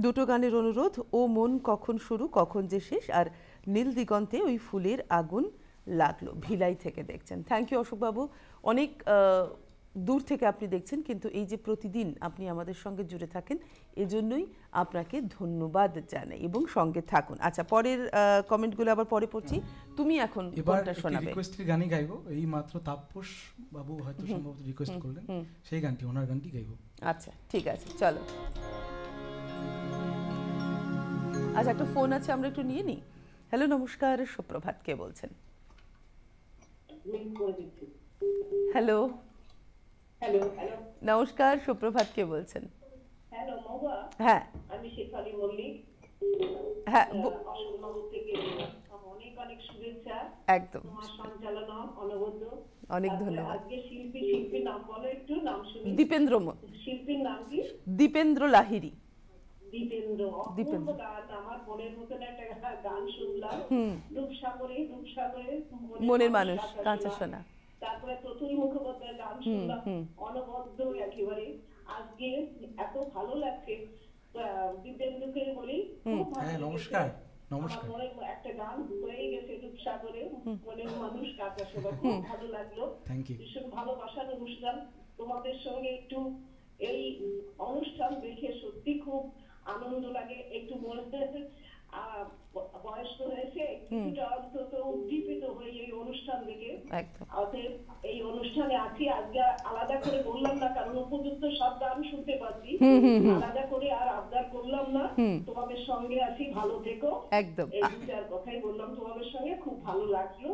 দুটো গানের অনুরোধ, ও মন কখন শুরু কখন যে শেষ, আর নীল দিগন্তে ওই ফুলের আগুন লাগলো, ভিলাই থেকে দেখছেন। থ্যাংক ইউ অশোকবাবু, অনেক দূর থেকে আপনি দেখছেন, কিন্তু এই যে প্রতিদিন আপনি আমাদের সঙ্গে জুড়ে থাকেন এজন্যই আপনাকে ধন্যবাদ জানাই এবং সঙ্গে থাকুন। আচ্ছা, পরের কমেন্টগুলো আবার পরে পড়ছি। তুমি এখন কোনটা শোনাবে? রিকোয়েস্টের গানই গাইবো, এই মাত্র তাপস বাবু হয়তো সম্ভবত রিকোয়েস্ট করলেন, সেই গানটি, ওনার গানটি গাইবো। আচ্ছা ঠিক আছে, চলো। আচ্ছা, একটা ফোন আছে, আমরা একটু নিয়ে নিই। হ্যালো, নমস্কার, সুপ্রভাত, কে বলছেন? হ্যালো হ্যালো হ্যালো নমস্কার, সুপ্রভাত, কে বলছেন? হ্যালো মহুয়া, হ্যাঁ আমি শেফালি মল্লিক, হ্যাঁ অশোকনগর থেকে। অনেক অনেক শুভেচ্ছা, একদম, তোমার সঞ্চালনা অনবদ্য। অনেক ধন্যবাদ। আজকে শিল্পীর নাম বলো একটু, নাম শুনি। দীপেন্দ্র, শিল্পীর নাম কি? দীপেন্দ্র লাহিড়ী। দীপেন্দ্র, অপূর্ব গান, আমার মনের মতন একটা গান শুনলাম। রূপসাগরে রূপসাগরে মনের মানুষ, কাঁচা সোনা। তারপরে প্রতুল মুখোপাধ্যায়ের গান শুনলাম, অনবদ্য একেবারে। আজকে এত ভালো লাগছে, দীপেন্দ্রকে বলি খুব ভালো লাগছে। নমস্কার নমস্কার। মনে একটা গান হয়ে গেছে রূপসাগরে, মনের মানুষ কাঁচা সোনা, খুব ভালো লাগলো। Thank you. ভীষণ ভালোবাসার অনুষ্ঠান। তোমাদের সঙ্গে একটু এই অনুষ্ঠান দেখে সত্যি খুব আনন্দ লাগে। একটু মনে বয়স হয়েছে, কিছুটা অন্তত উদ্দীপিত হয়ে এই অনুষ্ঠান দেখে। অতএব এই অনুষ্ঠানে আছি আজকে, আলাদা করে বললাম না কারণ উপযুক্ত সব গান শুনতে পাচ্ছি, আলাদা করে আর আবদার করলাম না। তোমাদের সঙ্গে আছি, ভালো থেকো। একদম, এই দুটার কথাই বললাম তোমাদের সঙ্গে, খুব ভালো লাগলো,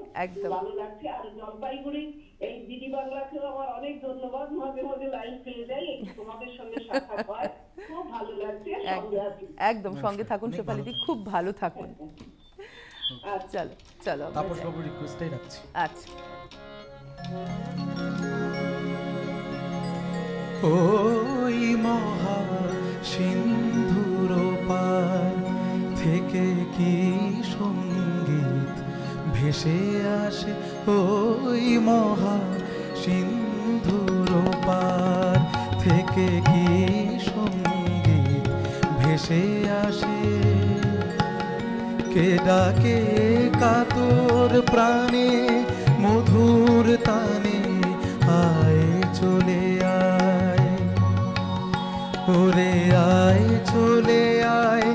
ভালো লাগছে। আর জলপাইগুড়ি এই দিদি বাংলাকেও আমার অনেক ধন্যবাদ, মাঝে মাঝে লাইভ পেয়ে যাই, তোমাদের সঙ্গে সাক্ষাৎ হয়, খুব ভালো লাগছে। একদম সঙ্গে থাকুন শেফালিদি, খুব ভালো থাকুন। চলো চলো, তাপস বাবুর রিকোয়েস্টটাই রাখছি। আচ্ছা। ওই মহা সিন্ধুর পার থেকে কি সঙ্গীত ভেসে আসে, ওই মহা সিন্ধুর পার থেকে কি সঙ্গীত ভেসে আসে। কে ডাকে কাতর প্রাণে মধুর তানে, আয় চলে আয়, ওরে আয় চলে আয়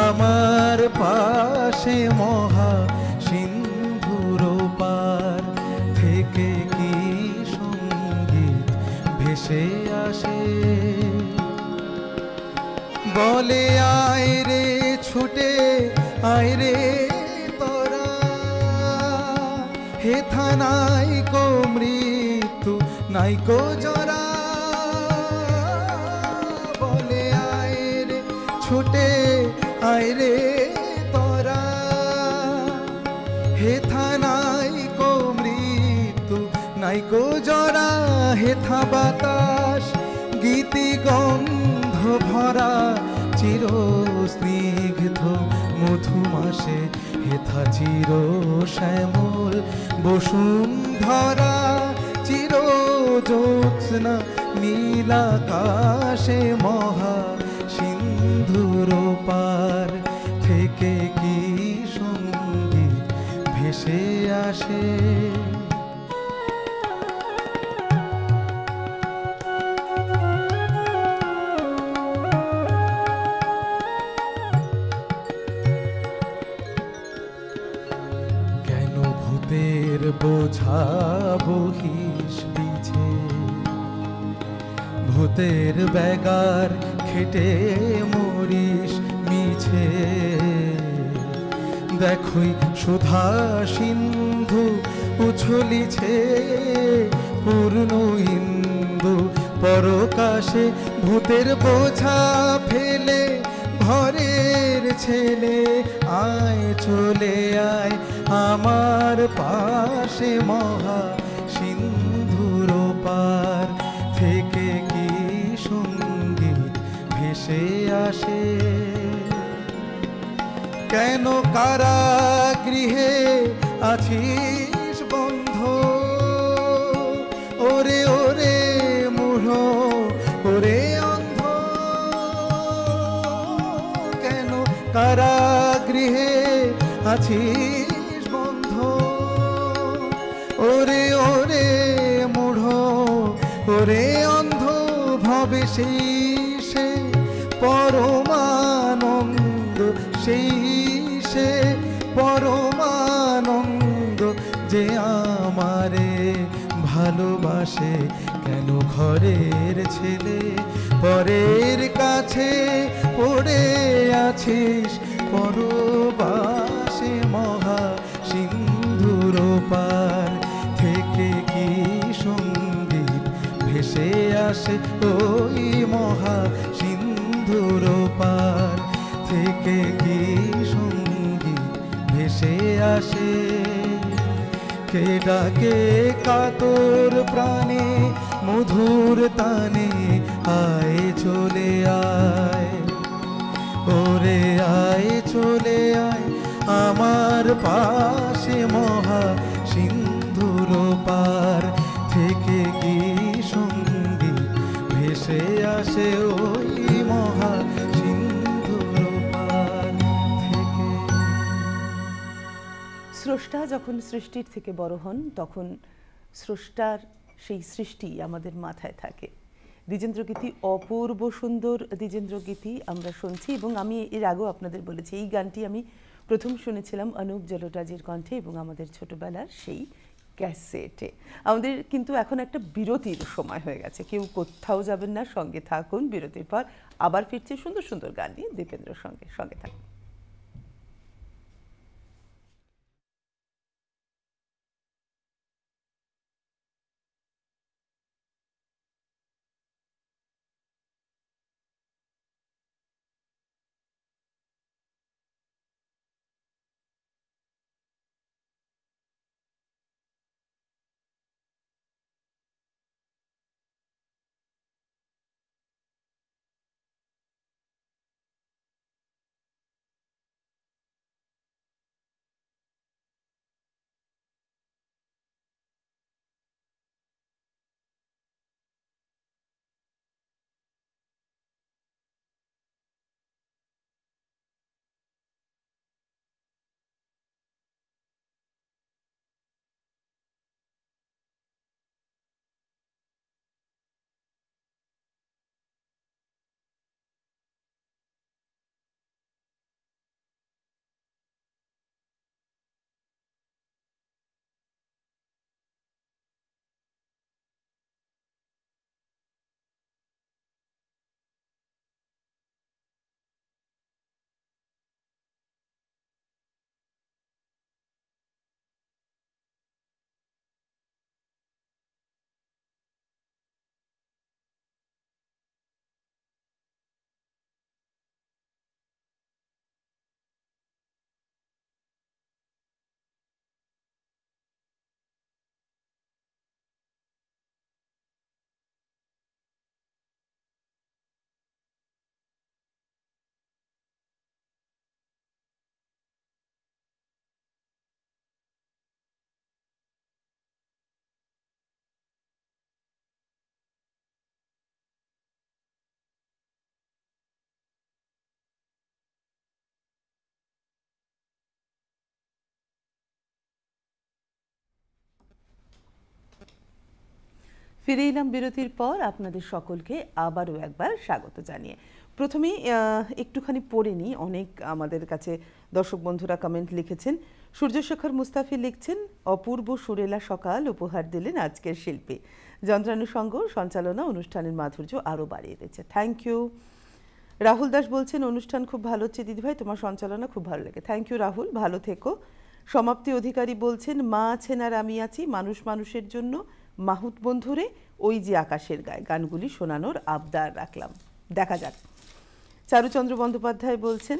আমার পাশে, মহা সিন্ধুর পার থেকে কি সঙ্গীত ভেসে আসে। বলে আয় রে ছুটে আয় রে তোরা, হেথা নাই কো মৃত্যু নাই কো জরা। বলে আয় রে ছুটে আয় রে তোরা, হেথা নাই কো মৃত্যু নাই কো জরা। হেথা বাতাস গীতি গন্ধ ভরা, চির স্নিগ্ধ মধুমাসে। হেথা চির শ্যামল বসুন্ধরা, চির জ্যোৎস্না নীলাকাশে, মহা সিন্ধুর পার থেকে কি সঙ্গীত ভেসে আসে। কেন ভূতের বোঝা বহিস পিছে, ভূতের ব্যাগার খেটে মরিস মিছে। দেখই সুধা সিন্ধু উছলিছে, পূর্ণ ইন্দু পরকাশে। ভূতের বোঝা ফেলে ঘরের ছেলে, আয় চলে আয় আমার পাশে, মহা সিন্ধুর পার থেকে কি সঙ্গীত ভেসে আসে। কেন কারাগৃহে আছিস বন্ধ, ওরে ওরে মূঢ় ওরে অন্ধ। কেন কারাগৃহে আছিস বন্ধ, ওরে ওরে মূঢ় ওরে অন্ধ। ভবে সেই সে পরমানন্দ, সেই সে পরমানন্দ যে আমারে ভালোবাসে। কেন ঘরের ছেলে পরের কাছে পড়ে আছিস পরবাসে, মহা সিন্ধুর পার থেকে কি সঙ্গীত ভেসে আসে। ওই মহা সিন্ধুর পার থেকে কি সঙ্গীত ভেসে আসে। কে ডাকে কাতর প্রাণে মধুর তানে, আয় চলে আয়, ওরে আয় চলে আয় আমার পাশে, মহা সিন্ধুর পার থেকে কি সঙ্গীত ভেসে আসে। ওই মহা সিন্ধুর পার থেকে। স্রষ্টা যখন সৃষ্টির থেকে বড় হন, তখন স্রষ্টার সেই সৃষ্টি আমাদের মাথায় থাকে। দ্বিজেন্দ্রগীতি, অপূর্ব সুন্দর দ্বিজেন্দ্রগীতি আমরা শুনছি। এবং আমি এর আগেও আপনাদের বলেছি, এই গানটি আমি প্রথম শুনেছিলাম অনুপ জলোটাজির কণ্ঠে এবং আমাদের ছোটবেলার সেই ক্যাসেটে। আমাদের কিন্তু এখন একটা বিরতির সময় হয়ে গেছে, কেউ কোথাও যাবেন না, সঙ্গে থাকুন। বিরতির পর আবার ফিরছে সুন্দর সুন্দর গান নিয়ে দীপেন্দ্রর সঙ্গে থাকুন। ফিরে এলাম বিরতির পর আপনাদের সকলকে আবারও একবার স্বাগত জানিয়ে। প্রথমেই একটুখানি পড়ে নিই, অনেক আমাদের কাছে দর্শক বন্ধুরা কমেন্ট লিখেছেন। সূর্যশেখর মুস্তাফি লিখছেন, অপূর্ব সুরেলা সকাল উপহার দিলেন আজকের শিল্পী, যন্ত্রানুষঙ্গ সঞ্চালনা অনুষ্ঠানের মাধুর্য আরও বাড়িয়ে দিয়েছে। Thank you. রাহুল দাস বলছেন, অনুষ্ঠান খুব ভালো হচ্ছে দিদিভাই, তোমার সঞ্চালনা খুব ভালো লাগে। থ্যাংক ইউ রাহুল, ভালো থেকো। সমাপ্তি অধিকারী বলছেন, মা আছেন আর আমি আছি, মানুষ মানুষের জন্য, মাহুত বন্ধুরে, ওই যে আকাশের গায়ে, গানগুলি শোনানোর আবদার রাখলাম, দেখা যাক। চারুচন্দ্র বন্দ্যোপাধ্যায় বলছেন,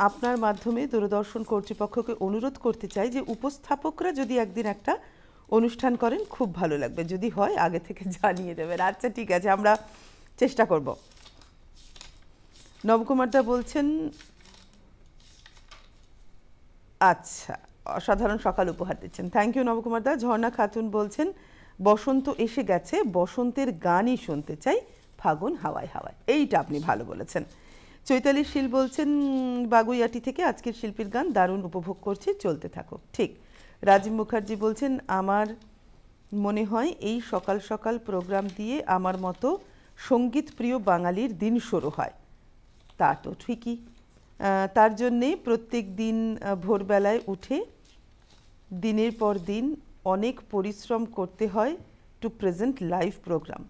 আপনার মাধ্যমে দূরদর্শন কর্তৃপক্ষকে অনুরোধ করতে চাই যে উপস্থাপকরা যদি একদিন একটা অনুষ্ঠান করেন খুব ভালো লাগবে, যদি হয় আগে থেকে জানিয়ে দেবেন। আচ্ছা ঠিক আছে, আমরা চেষ্টা করব। নবকুমার দা বলছেন, আচ্ছা অসাধারণ সকাল উপহার দিচ্ছেন, থ্যাংক ইউ নবকুমার দা। ঝর্ণা খাতুন বলছেন, বসন্ত এসে গেছে, বসন্তের গানই শুনতে চাই, ফাগুন হাওয়ায় হাওয়ায়, এইটা আপনি ভালো বলেছেন। চৈতালি শীল বলছেন, বাগুইয়াটি থেকে আজকের শিল্পীর গান দারুণ উপভোগ করছি, চলতে থাকো। ঠিক। রাজীব মুখার্জি বলছেন, আমার মনে হয় এই সকাল সকাল প্রোগ্রাম দিয়ে আমার মতো সঙ্গীত প্রিয় বাঙালির দিন শুরু হয়। তা তো ঠিকই, তার জন্যে প্রত্যেক দিন ভোরবেলায় উঠে দিনের পর দিন অনেক পরিশ্রম করতে হয় টু প্রেজেন্ট লাইভ প্রোগ্রাম।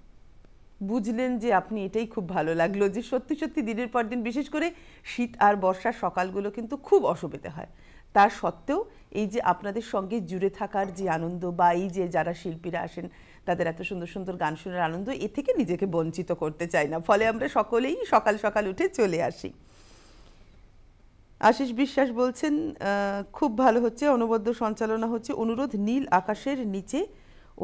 বুঝলেন যে আপনি, এটাই খুব ভালো লাগলো যে সত্যি সত্যি দিনের পর দিন, বিশেষ করে শীত আর বর্ষার সকালগুলো কিন্তু খুব অসুবিধে হয়, তার সত্ত্বেও এই যে আপনাদের সঙ্গে জুড়ে থাকার যে আনন্দ, বা এই যে যারা শিল্পীরা আসেন তাদের এত সুন্দর সুন্দর গান শোনার আনন্দ, এ থেকে নিজেকে বঞ্চিত করতে চাই না, ফলে আমরা সকলেই সকাল সকাল উঠে চলে আসি। আশিস বিশ্বাস বলছেন, খুব ভালো হচ্ছে, অনবদ্য সঞ্চালনা হচ্ছে, অনুরোধ নীল আকাশের নিচে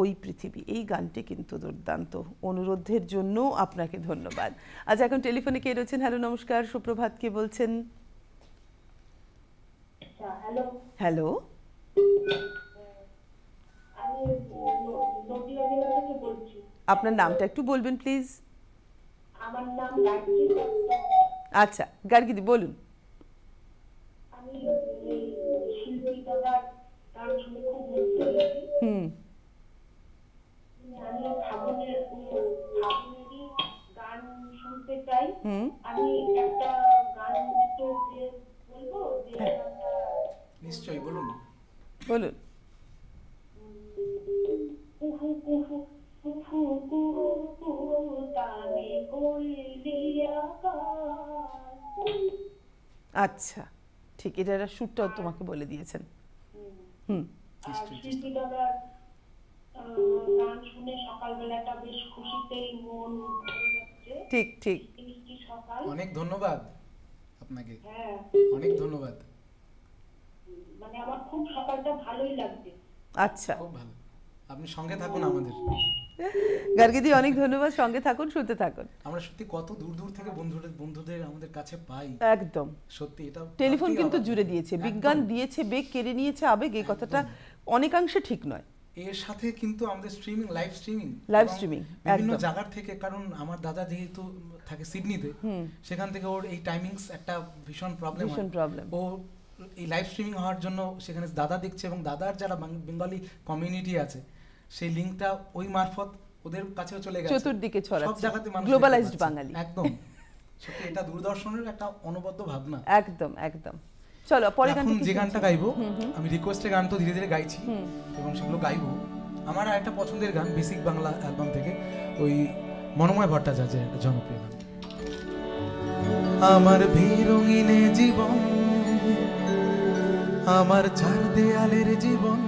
ওই পৃথিবী, এই গানটি কিন্তু দুর্দান্ত, অনুরোধের জন্য আপনাকে ধন্যবাদ। আজ এখন টেলিফোনে কে রয়েছেন? হ্যালো নমস্কার, সুপ্রভাত, কে বলছেন? হ্যালো হ্যালো, আমি নদিয়া জেলা থেকে বলছি। আপনার নামটা একটু বলবেন প্লিজ? আমার নাম গার্গী দত্ত। আচ্ছা গার্গীদি বলুন। আমি শিল্পী দাদার গান শুনে খুব মুগ্ধ হয়েছি। আমি ফাগুনেরই গান শুনতে চাই। আমি একটা গান একটু বলবো, যে গানটা নিশ্চয়ই বলুন। বলুন। কুহু কুহু কুহু কুহু তানে কোইলি আকাশ। আচ্ছা ঠিক, এটা সুরটাও তোমাকে বলে দিয়েছেন। শিল্পী দাদার গান শুনে সকালবেলাটা বেশ খুশিতেই মন ভরে যাচ্ছে। ঠিক ঠিক, মিষ্টি সকাল। অনেক ধন্যবাদ আপনাকে। হ্যাঁ, অনেক ধন্যবাদ। মানে আমার খুব সকালটা ভালোই লাগছে। আচ্ছা খুব ভালো, আপনি সঙ্গে থাকুন আমাদের। গার্গীদি অনেক ধন্যবাদ, সঙ্গে থাকুন, শুনতে থাকুন। আমরা সত্যি কত দূর দূর থেকে বন্ধুদের আমাদের কাছে পাই, একদম সত্যি এটা টেলিফোন কিন্তু জুড়ে দিয়েছে, বিজ্ঞান দিয়েছে বেগ, কেড়ে নিয়েছে আবেগ, এই কথাটা অনেকাংশে ঠিক নয়। এর সাথে কিন্তু আমাদের স্ট্রিমিং, লাইভ স্ট্রিমিং বিভিন্ন জায়গার থেকে, কারণ আমার দাদা যেহেতু থাকে সিডনিতে, সেখান থেকে ওর এই টাইমিংস একটা ভীষণ প্রবলেম। ও এই লাইভ স্ট্রিমিং হওয়ার জন্য সেখানে দাদা দেখছে, এবং দাদার যারা বেঙ্গলি কমিউনিটি আছে সেই লিঙ্কটা ওই মারফত ওদের কাছেও চলে গেছে, চতুর্দিকে ছড়াচ্ছে, সব জায়গাতে মানুষ গ্লোবালাইজড বাঙালি। একদম সত্যি এটা দূরদর্শনের একটা অনবদ্য ভাবনা। একদম একদম। চলো পরে গানটা, যে গানটা গাইবো, আমি রিকোয়েস্টের গান তো ধীরে ধীরে গাইছি এবং সেগুলো গাইবো। আমার একটা পছন্দের গান বেসিক বাংলা অ্যালবাম থেকে, ওই মনোময় ভট্টাচার্যের একটা জনপ্রিয় গান। আমার ভিরঙিনে জীবন, আমার চার দেয়ালের জীবন,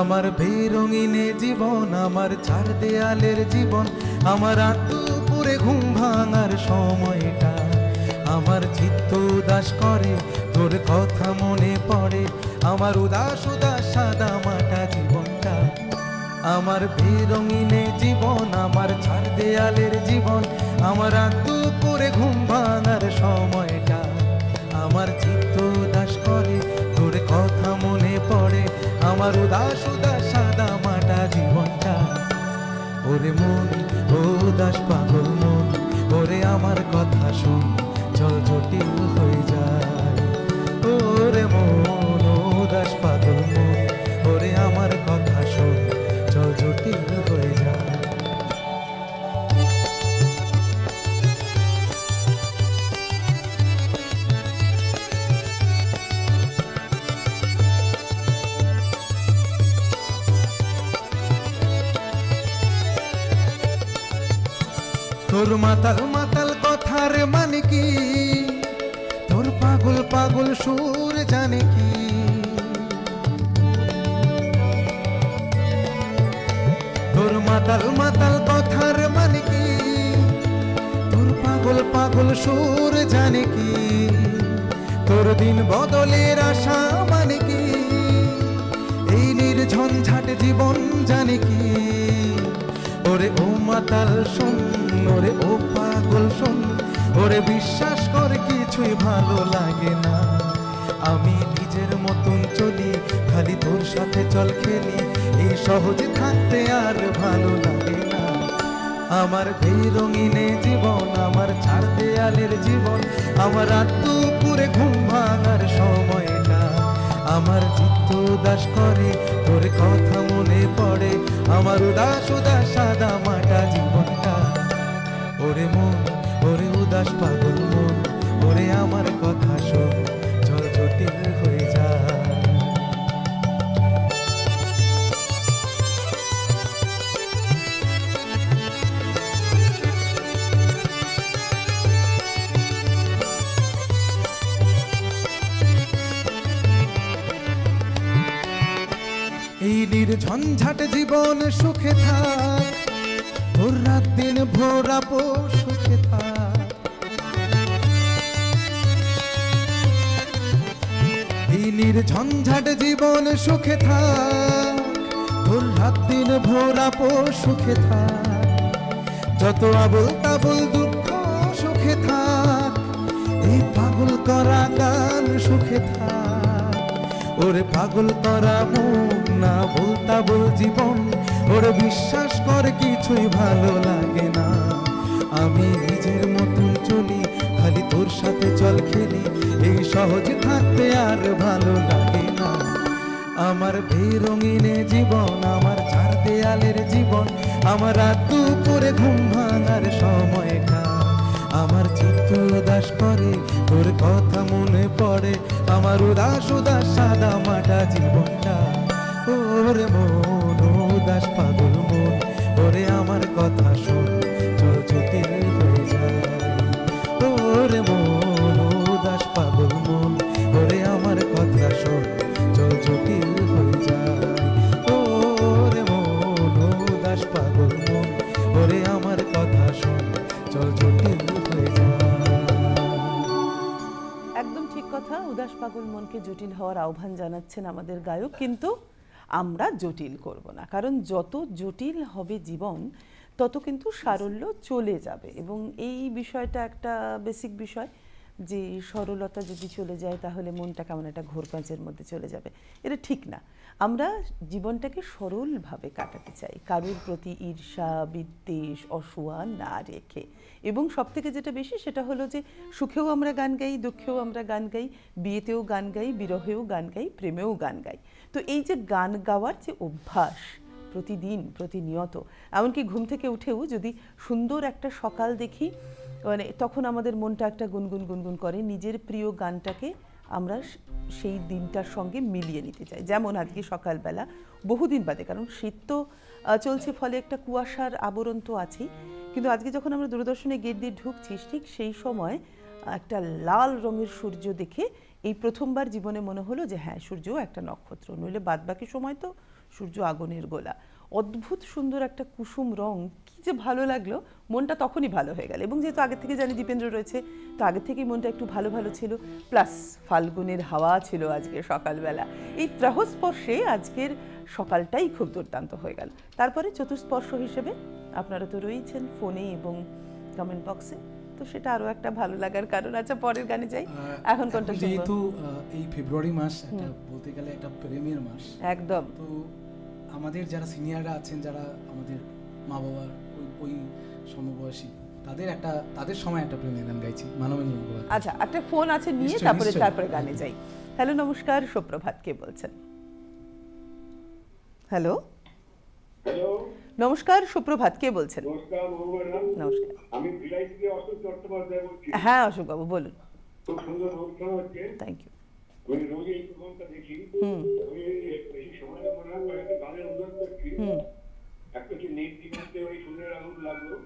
আমার বেরঙিনে জীবন, আমার চার দেয়ালের জীবন, আমার দুপুরে ঘুম ভাঙার সময়টা, আমার চিত্ত উদাস করে, তোর কথা মনে পড়ে, আমার উদাস উদাস সাদা মাটা জীবনটা, আমার বেরঙিনে জীবন, আমার চার দেয়ালের জীবন, আমার দুপুরে ঘুম ভাঙার সময়টা, আমার চিত্ত উদাস করে, তোর কথা মনে পড়ে, আমার উদাস উদাস সাদা মাটা জীবনটা। ওরে মন, ও উদাস পাগল মন, ওরে আমার কথা শুন, জল জটিল হয়ে যায়। ওরে মন, ও উদাস পাগল মন, ওরে আমার কথা শুন, জল জটিল তোর মাতাল মাতাল কথার মানে কি, তোর পাগল পাগল সুর জানে কি, তোর মাতাল মাতাল কথার মানে কি, তোর পাগল পাগল সুর জানে কি, তোর দিন বদলের আশা মানে কি, এই নির্ঝঞ্ঝাট জীবন জানে কি। ওরে ও মাতাল শোন, ওরে ও পাগল শোন, ওরে বিশ্বাস কর কিছুই ভালো লাগে না। আমি নিজের মতন চলি, খালি তোর সাথে চল খেলি, এই সহজে থাকতে আর ভালো লাগে না। আমার বেরঙিনে জীবন, আমার চার দেয়ালের জীবন, আমার রাত দুপুরে ঘুম ভাঙার সময়টা, আমার চিত্ত উদাস করে তোর কথা মনে পড়ে, আমার উদাস উদাস সাদা মাটা জীবনটা। ওরে মন, ওরে উদাস পাগল মন, ওরে আমার কথা শোন, চল জটিল হয়ে যায়। এই নির্ঝঞ্ঝাট জীবন সুখে থাক, তোর রাত দিন ভোরাপ সুখে থাক। এই নির্ঝঞ্ঝাট জীবন সুখে থাক, তোর রাত দিন ভোরাপ সুখে থাক। যত আবল তাবল দুঃখ সুখে থাক, এই পাগল করা গান সুখে থাক। ওরে পাগল করা মন, না বলতা বল জীবন, ওরে বিশ্বাস কর কিছুই ভালো লাগে না। আমি নিজের মতন চলি, খালি তোর সাথে চল খেলি, এই সহজে থাকতে আর ভালো লাগে না। আমার বেরঙিনে জীবন, আমার চার দেয়ালের জীবন, আমার রাত দুপুরে ঘুম ভাঙার সময়টা, আমার চিত্ত উদাস করে তোর কথা মনে পড়ে, আমার উদাস উদাস সাদা মাটা জীবনটা। ওরে মন উদাস পাগল মন, ওরে আমার কথা শোন, চল জটিল হয়ে যায়। ওরে মন উদাস পাগল মন, ওরে আমার কথা শোন, চল জটিল হয়ে যায়। ওরে মন উদাস পাগল মন, ওরে আমার কথা শোন, চল জটিল হয়ে যায়। একদম ঠিক কথা, উদাস পাগল মনকে জটিল হওয়ার আহ্বান জানাচ্ছেন আমাদের গায়ক, কিন্তু আমরা জটিল করব না, কারণ যত জটিল হবে জীবন তত কিন্তু সারল্য চলে যাবে। এবং এই বিষয়টা একটা বেসিক বিষয় যে সরলতা যদি চলে যায় তাহলে মনটা কেমন একটা ঘোরপাঁচের মধ্যে চলে যাবে, এটা ঠিক না। আমরা জীবনটাকে সরলভাবে কাটাতে চাই, কারোর প্রতি ঈর্ষা বিদ্বেষ অসূয়া না রেখে। এবং সবথেকে যেটা বেশি সেটা হলো যে সুখেও আমরা গান গাই, দুঃখেও আমরা গান গাই, বিয়েতেও গান গাই, বিরহেও গান গাই, প্রেমেও গান গাই। তো এই যে গান গাওয়ার যে অভ্যাস প্রতিদিন প্রতিনিয়ত, এমনকি ঘুম থেকে উঠেও যদি সুন্দর একটা সকাল দেখি, মানে তখন আমাদের মনটা একটা গুনগুন গুনগুন করে, নিজের প্রিয় গানটাকে আমরা সেই দিনটার সঙ্গে মিলিয়ে নিতে চাই। যেমন আজকে সকালবেলা বহুদিন বাদে, কারণ শীত তো চলছে, ফলে একটা কুয়াশার আবরণ তো আছেই, কিন্তু আজকে যখন আমরা দূরদর্শনে গেট দিয়ে ঢুকছি ঠিক সেই সময় একটা লাল রঙের সূর্য দেখে এই প্রথমবার জীবনে মনে হলো যে হ্যাঁ, সূর্যও একটা নক্ষত্র, নইলে বাদবাকি সময় তো সূর্য আগুনের গোলা। অদ্ভুত সুন্দর একটা কুসুম রং, কি যে ভালো লাগলো, মনটা তখনই ভালো হয়ে গেল। এবং যেহেতু আগে থেকে জানি দীপেন্দ্র রয়েছে, তো আগে থেকেই মনটা একটু ভালো ভালো ছিল, প্লাস ফাল্গুনের হাওয়া ছিল আজকে সকালবেলা। এই ত্রাহস্পর্শে আজকের সকালটাই খুব দুর্দান্ত হয়ে গেল। তারপরে চতুস্পর্শ হিসেবে আপনারা তো রয়েছেন ফোনে এবং কমেন্ট বক্সে, তো সেটা আরো একটা ভালো লাগার কারণ। আচ্ছা, পরের গানে যাই। এখন কোনটা শুনবো? যেহেতু এই ফেব্রুয়ারি মাস একটা বলতে গেলে একটা প্রেমের মাস, একদম। তো আমাদের যারা সিনিয়ররা আছেন, যারা আমাদের মা বাবার ওই সমবয়সী, তাদের সময় একটা প্রেমের গান গাইছি, মানবেন্দ্র মুখোপাধ্যায়। আচ্ছা, একটা ফোন আছে নিয়ে তারপরে গানে যাই। হ্যালো, নমস্কার, সুপ্রভাত, কে বলছেন? হ্যালো হ্যালো, নমস্কার, সুপ্রভাত, কে বলছেন? নমস্কার, আমি ভিলাই থেকে অশোক চট্টোপাধ্যায় বলছি। হ্যাঁ, অশোক বাবু বলুন। খুব সুন্দর অনুষ্ঠান হচ্ছে, থ্যাংক ইউ। আমি রোজ এই প্রোগ্রামটা দেখি, আমি বেশি সময় মনে হয় একটা গানের অনুরোধ করছি। একটা হচ্ছে নেট দিতে ওই সুন্দর আগুন লাগলো,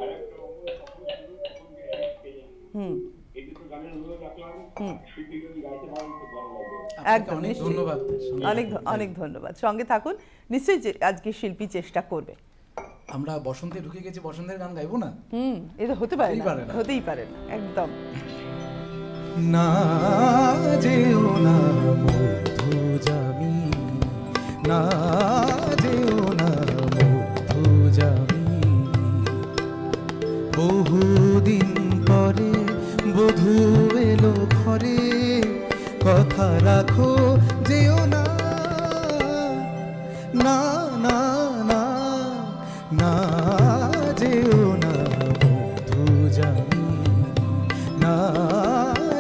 আর একটা এই দুটো গানের অনুরোধ রাখলাম, শিল্পী যদি গাইতে পারেন খুব ভালো লাগবে। একদম, অনেক নিশ্চয়ই। ধন্যবাদ। অনেক ধন্যবাদ, সঙ্গে থাকুন নিশ্চয়ই। আজকে শিল্পী চেষ্টা করবে। আমরা বসন্তে ঢুকে গেছি, বসন্তের গান গাইবো না? এটা হতে পারে হতেই না, পারে না। হতেই পারে না, একদম। না যেও না মধু জামি, না যেও না মধু জামি, বহুদিন পরে বধূ এলো ঘরে, কথা রাখো যেও না, না না না না যেও না মধু জামি, না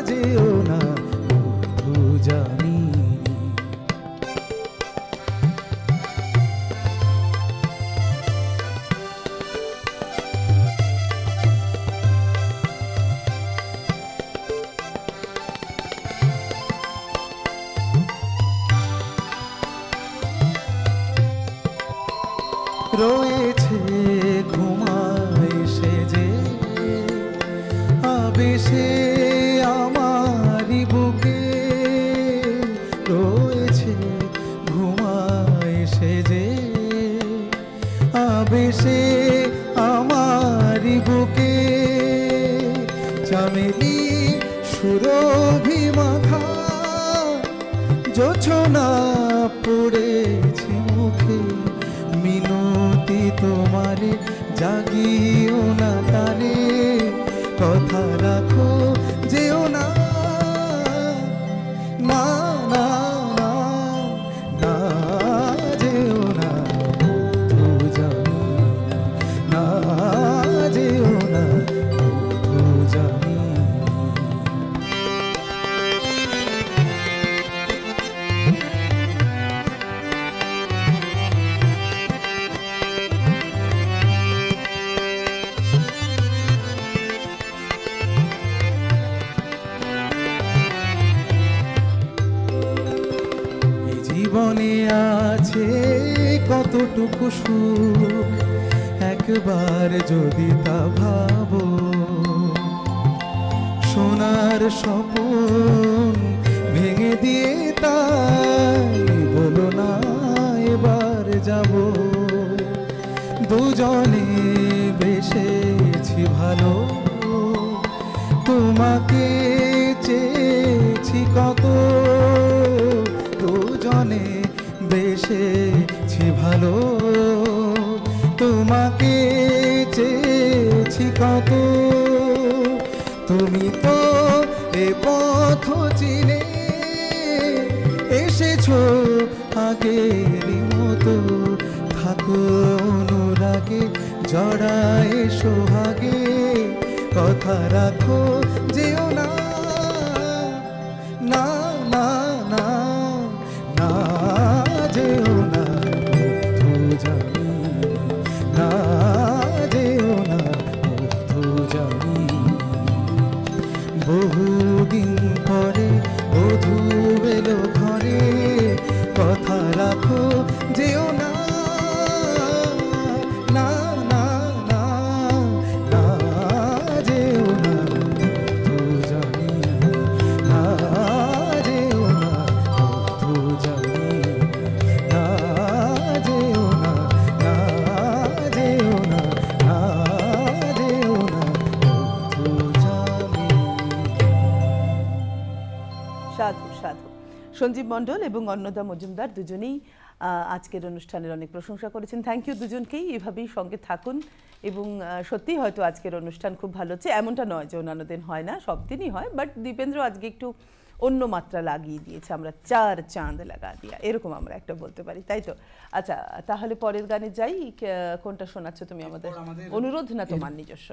যেও না মধু জামি। রয়েছে ঘুমায় সেজে আবেশে আমারি বুকে, রয়েছে ঘুমায় সেজে আবেশে আমারি বুকে, চামেলি সুরভি মাখা জোছনা পড়েছি মুখে, মিনতি তোমারে জাগিও না তারে, কথা রাখো যেও না, না না না না যেও না মধু জামি, না যেও না মধু জামি। এই জীবনে আছে কতটুকু সুখ, একবার যদি তা ভাবো, সোনার স্বপ্ন ভেঙে দিয়ে তাই বলো না এবার যাব, দুজনে বেসেছি ভালো, তোমাকে চেয়েছি কত, দুজনে বেসেছি ভালো, তোমাকে চেয়েছি কত, তুমি তো এ পথ চিনে এসেছো আগেরই মতো, থাকো অনুরাগে জড়ায় সোহাগে, কথা রাখো যেও না, না না না না যেও না মধু জামি, না যেও না মধু জামি, বহুদিন পরে বধূ এলো ঘরে, কথা রাখো যেও না, না না না না যেও না মধু জামি, না যেও না মধু জামি, না যেও না, না যেও না, না যেও না মধু জামি। সাধু সাধু। সঞ্জীব মণ্ডল এবং অন্নদা মজুমদার দুজনেই আজকের অনুষ্ঠানের অনেক প্রশংসা করেছেন। থ্যাংক ইউ দুজনকেই, এভাবেই সঙ্গে থাকুন। এবং সত্যিই হয়তো আজকের অনুষ্ঠান খুব ভালো হচ্ছে, এমনটা নয় যে অন্যান্য দিন হয় না, সব দিনই হয়, বাট দীপেন্দ্র আজকে একটু অন্য মাত্রা লাগিয়ে দিয়েছে, আমরা 4 চাঁদ লাগা দিয়া, এরকম আমরা একটা বলতে পারি, তাই তো? আচ্ছা, তাহলে পরের গানে যাই। কোনটা শোনাচ্ছ তুমি আমাদের? অনুরোধ না তোমার নিজস্ব?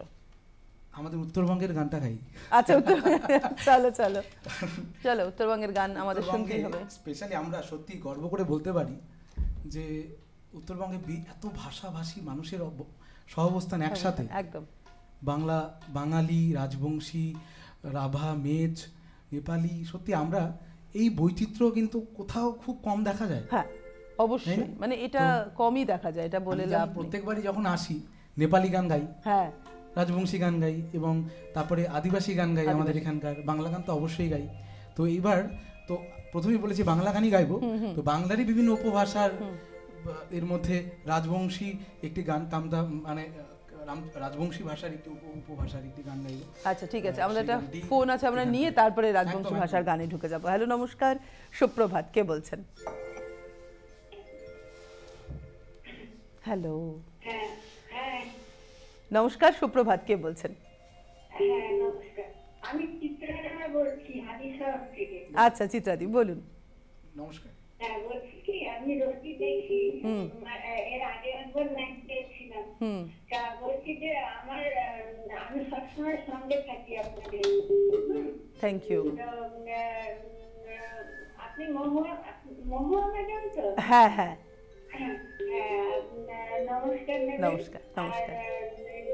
আমাদের উত্তরবঙ্গের গানটা গাই। আচ্ছা, চলো চলো চলো, উত্তরবঙ্গের গান আমাদের শুনতেই হবে। স্পেশালি আমরা সত্যি গর্ব করে বলতে পারি যে উত্তরবঙ্গে এত ভাষাভাষী মানুষের সহাবস্থান একসাথে, একদম বাংলা, বাঙালি, রাজবংশী, রাভা, মেচ, নেপালি, সত্যি আমরা এই বৈচিত্র্য কিন্তু কোথাও খুব কম দেখা যায়। হ্যাঁ অবশ্যই, মানে এটা কমই দেখা যায়, এটা বলে লাভ নেই। প্রত্যেকবারই যখন আসি নেপালি গান গাই, হ্যাঁ, রাজবংশী গান গাই, এবং তারপরে আদিবাসী গান গাই, আমাদের এখানকার বাংলা গান তো অবশ্যই গাই। তো এইবার তো প্রথমেই বলেছি বাংলা গানই গাইবো, তো বাংলারই বিভিন্ন উপভাষার এর মধ্যে রাজবংশী একটি গান, কামদা মানে রাজবংশী ভাষার একটি উপভাষার একটি গান গাইবো। আচ্ছা ঠিক আছে, আমাদের একটা ফোন আছে, আমরা নিয়ে তারপরে রাজবংশী ভাষার গানে ঢুকে যাবো। হ্যালো, নমস্কার, সুপ্রভাত, কে বলছেন? হ্যালো, নমস্কার, সুপ্রভাত, কে বলছেন? হ্যাঁ নমস্কার, আমি চিত্রা বলছি হালিশহর থেকে। আচ্ছা চিত্রাদি, বলুন। নমস্কার। হ্যাঁ বলছি কি, আমি রোজই দেখি, এর আগে একবার লাইভ দেখছিলাম, তা বলছি যে আমি সবসময় সঙ্গে থাকি আপনাদের। Thank you. আপনি মহুয়া ম্যাডাম তো? হ্যাঁ হ্যাঁ, নমস্কার। নমস্কার নমস্কার।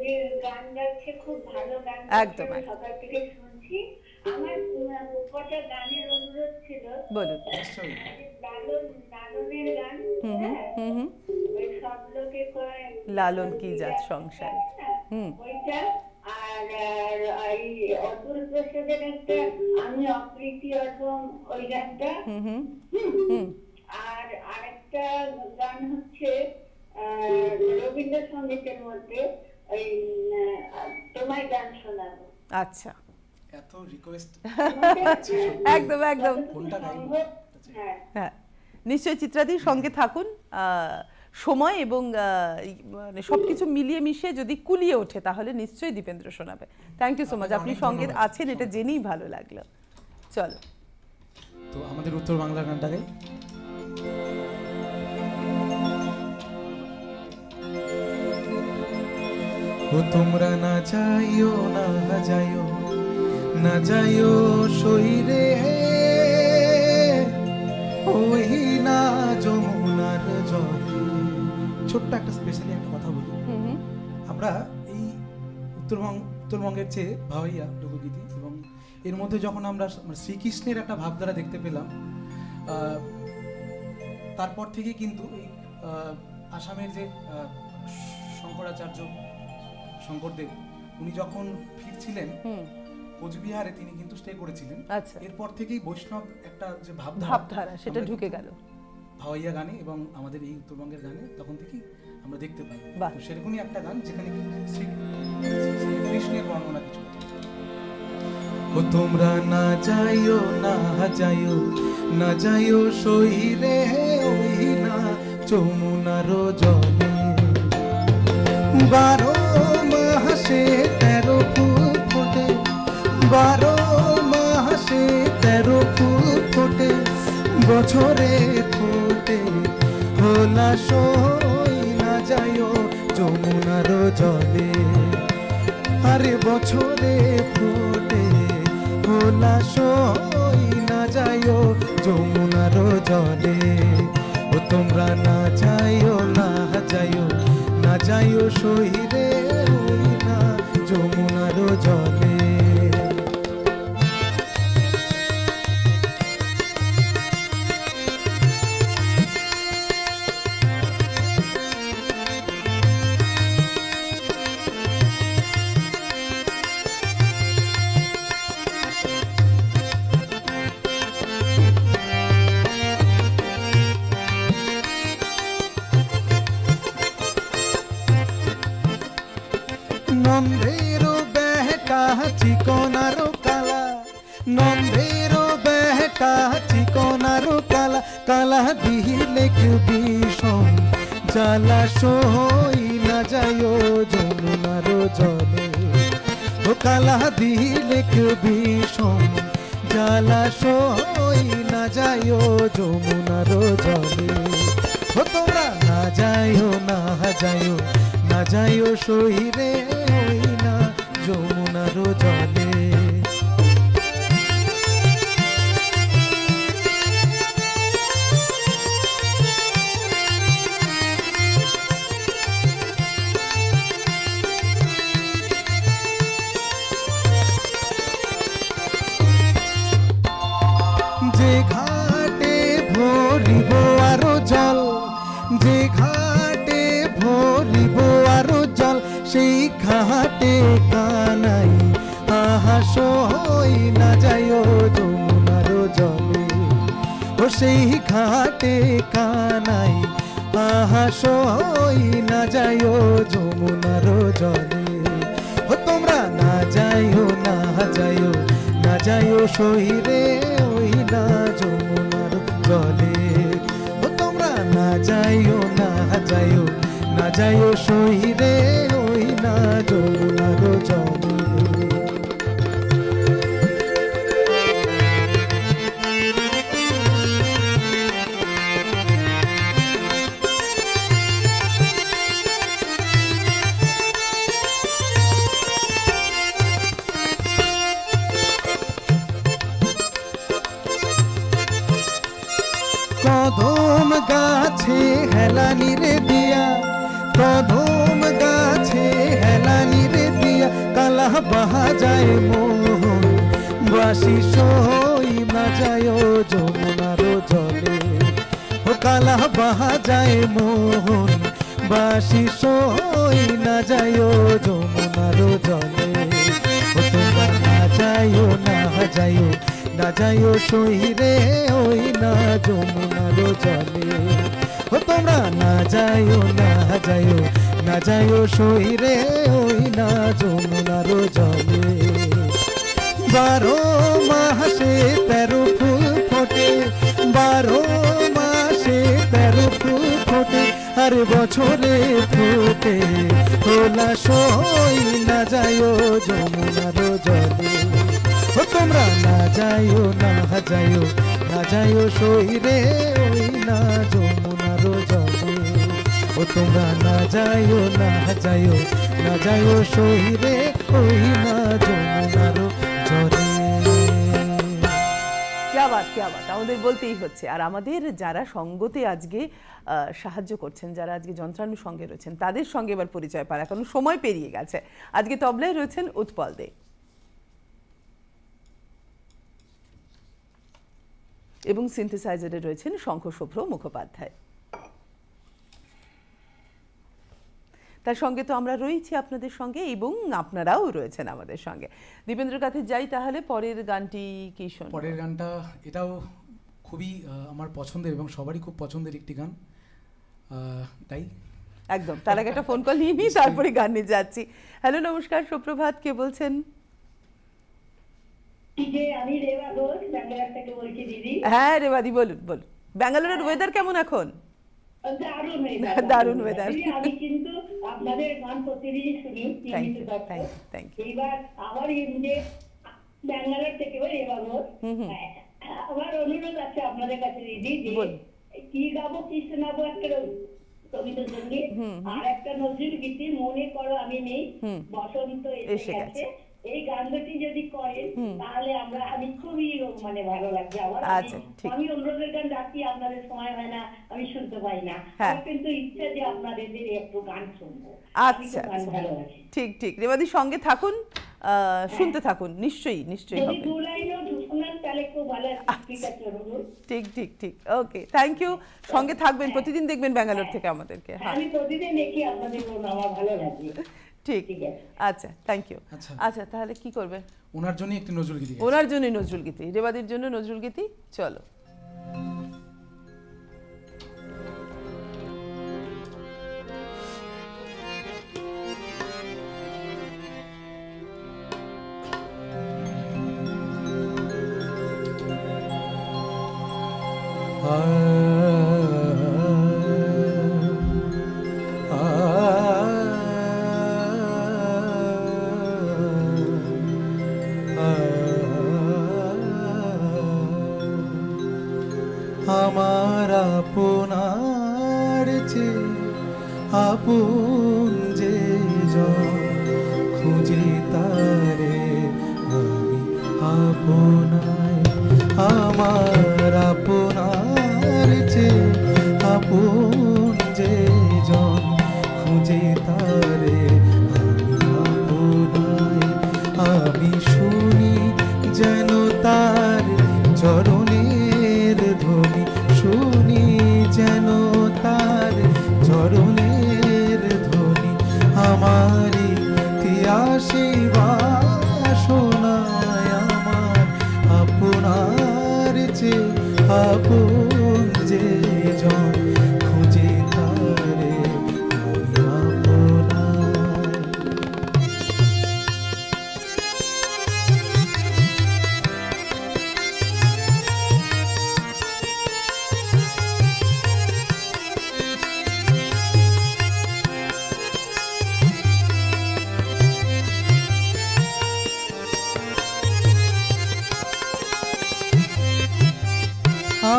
যে গান গাচ্ছে খুব ভালো গান, একদম সকাল থেকে শুনছি। আমার কটা গানের অনুরোধ ছিল। বলুন। লালনের গান, ওই সব লোকে কয় লালন কি জাত সংসার, ওইটা, আর এই অতুল প্রসাদের একটা আমি অপ্রীতি অথম, ওই গানটা, আর আরেকটা গান হচ্ছে রবীন্দ্রসঙ্গীতের মধ্যে ওই তোমায় গান শোনাবো। আচ্ছা, এত রিকোয়েস্ট, একদম একদম, হ্যাঁ নিশ্চয়ই চিত্রাদি সঙ্গে থাকুন। সময় এবং মানে সবকিছু মিলিয়ে মিশিয়ে যদি কুলিয়ে ওঠে তাহলে নিশ্চয়ই দীপেন্দ্র শোনাবে। থ্যাংক ইউ সো মাচ, আপনি সঙ্গে আছেন এটা জেনেই ভালো লাগলো। চলো, তো আমাদের উত্তর বাংলার গানটা গাই। ও তোমরা না যাইও না যাইও না যাইও সইরে, ওই না যমুনার জলে। ছোট্ট একটা স্পেশালি একটা কথা বলি, আমরা এই উত্তরবঙ্গের যে ভাওয়াইয়া লোকগীতি, এবং এর মধ্যে যখন আমরা শ্রীকৃষ্ণের একটা ভাবধারা দেখতে পেলাম, তারপর থেকে কিন্তু এই আসামের যে শঙ্করাচার্য শঙ্করদেব, উনি যখন ফিরছিলেন কোচবিহারে, তিনি কিন্তু স্টে করেছিলেন। এরপর থেকেই বৈষ্ণব একটা যে ভাবধারা সেটা ঢুকে গেল ভাওয়াইয়া গানে এবং আমাদের এই উত্তরবঙ্গের গানে, তখন থেকেই আমরা দেখতে পাই। তো সেরকমই একটা গান যেখানে শ্রীকৃষ্ণের বর্ণনা কিছু। ও তোমরা না যাইও না যাইও না যাইও সইরে, ওই না যমুনার জলে। 12 মাসে 13 ফুল ফোটে, 12 মাসে 13 ফুল ফোটে, বছরে ফোটে হোলা সই না যাইও যমুনার জলে। আরে বছরে ফোটে হোলা সই না যাইও যমুনার জলে। ও তোমরা না যাইও না যাইও না যাইও সইরে, ওই না যমুনার জলে। নন্দেরো বেহকা চিকনারো কালা, নন্দেরো বেহকা চিকনারো কালা, কালা দিলে বিষম জ্বালা সই না যাইও যমুনার জলে। ও কালা দিলে বিষম জ্বালা সই না যাইও যমুনার জলে। ও তোমরা না যাইও না যাইও না যাইও সইরে, ওই না যমুনার জলে। যে ঘাটে ভরিব আরো জল, যে ঘাটে ভরিব আরো জল, ঘাটে কানাই আহা সই না যাইও যমুনার জলে ও সেই ঘাটে কানাই আহা সই না যাইও যমুনার জলে ও তোমরা না যাইও না যাইও না যাইও সই রে ওই না যমুনার জলে ও তোমরা না যাইও না যাইও না যাইও সই রে ওই না যমুনার জলে কদম গাছে হেলানি রে দিয়া কদম গাছে হেলানি রে দিয়া কালা বাহা যায় মোহন বাসি সই না যায় যমুনার জলে ও কালা বাহা যায় মোহন বাসি সই না যায় যমুনার জলে ও তোমরা না যাইও না যাইও না যাইও সই রে ওই না যমুনার জলে ও তোমরা না যাইও না যাইও না যাইও সই রে ওই না যমুনার জলে 12 মাসে 13 ফুল ফোটে 12 মাসে 13 ফুল ফোটে আর বছরে ফোটে তোলা সই না যাইও যমুনার জলে ও তোমরা না যাইও না যাইও না যাইও সই রে ওই না যমুনার জলে ও তোমরা না যাইও না যাইও না যাইও সই রে ওই না যমুনার জলে। क्या बात আমাদের বলতেই হচ্ছে। আর আমাদের যারা সঙ্গতে আজকে সাহায্য করছেন, যারা আজকে যন্ত্রাণু সঙ্গে রয়েছেন, তাদের সঙ্গে এবার পরিচয় পাওয়ার কারণ সময় পেরিয়ে গেছে। আজকে তবলায় রয়েছেন উৎপল দে এবং সিনথেসাইজারে রয়েছেন শঙ্খশুভ্র মুখোপাধ্যায়। তার সঙ্গে তো আমরা রয়েছি আপনাদের সঙ্গে এবং আপনারাও রয়েছেন আমাদের সঙ্গে। দীপেন্দ্রের কাছে যাই তাহলে, পরের গানটি কি শুনবো? পরের গানটা এটাও খুবই আমার পছন্দের এবং সবারই খুব পছন্দের একটি গান, তাই একদম তার আগে একটা ফোন কল নিয়ে নিই, তারপরে গান নিয়ে যাচ্ছি। হ্যালো, নমস্কার, সুপ্রভাত, কে বলছেন? আমি রেবা ঘোষ ব্যাঙ্গালোর থেকে বলছি দিদি। হ্যাঁ রেবাদি, বলুন বলুন। ব্যাঙ্গালোরের ওয়েদার কেমন এখন? দারুণ ওয়েদার। আমি কিন্তু আপনাদের গান প্রতিদিনই শুনি। এইবার আমার যে ব্যাঙ্গালোর থেকে রেবা ঘোষ, আমার অনুরোধ আছে আপনাদের কাছে দিদি, যে কি গাবো কি শোনাবো, একটা রবীন্দ্রসঙ্গীত আর একটা নজরুল গীতি, মনে করো আমি নেই, বসন্ত এসে গেছে। এই গান দুটি যদি করেন তাহলে আমি খুবই মানে ভালো লাগবে আমার। আমি অনুরোধের গান রাখি, আপনাদের সময় হয় না, আমি শুনতে পাই না, আমার কিন্তু ইচ্ছা যে আপনাদের একটু গান শুনবো। আচ্ছা, ঠিক ঠিক রেবাদি, সঙ্গে থাকুন, শুনতে থাকুন, নিশ্চয়ই নিশ্চয়ই হবে। ঠিক ঠিক ঠিক, ওকে, থ্যাংক ইউ। সঙ্গে থাকবেন, প্রতিদিন দেখবেন ব্যাঙ্গালোর থেকে আমাদেরকে। আমি প্রতিদিন দেখি আপনাদের, আমার ভালো লাগে। ঠিক, আচ্ছা, থ্যাংক ইউ। আচ্ছা, তাহলে কি করবে? ওনার জন্য একটি নজরুল গীতি। ওনার জন্য নজরুল গীতি, রেবাদির জন্য নজরুল গীতি। চলো। আমার আপনার যে আপন যে খুঁজে তারে আমি আপনায়, আমার আপনার যে আপন যে খুঁজে তারে আমি আপনায়, আমি শুনি যেন তার চরণের ধ্বনি, শুনি যেন তার চরণের ধ্বনি, আমারই পিয়াসী বাসনায় আমার আপনার যে আপন যে জন খুঁজে তারে আমি আপনার।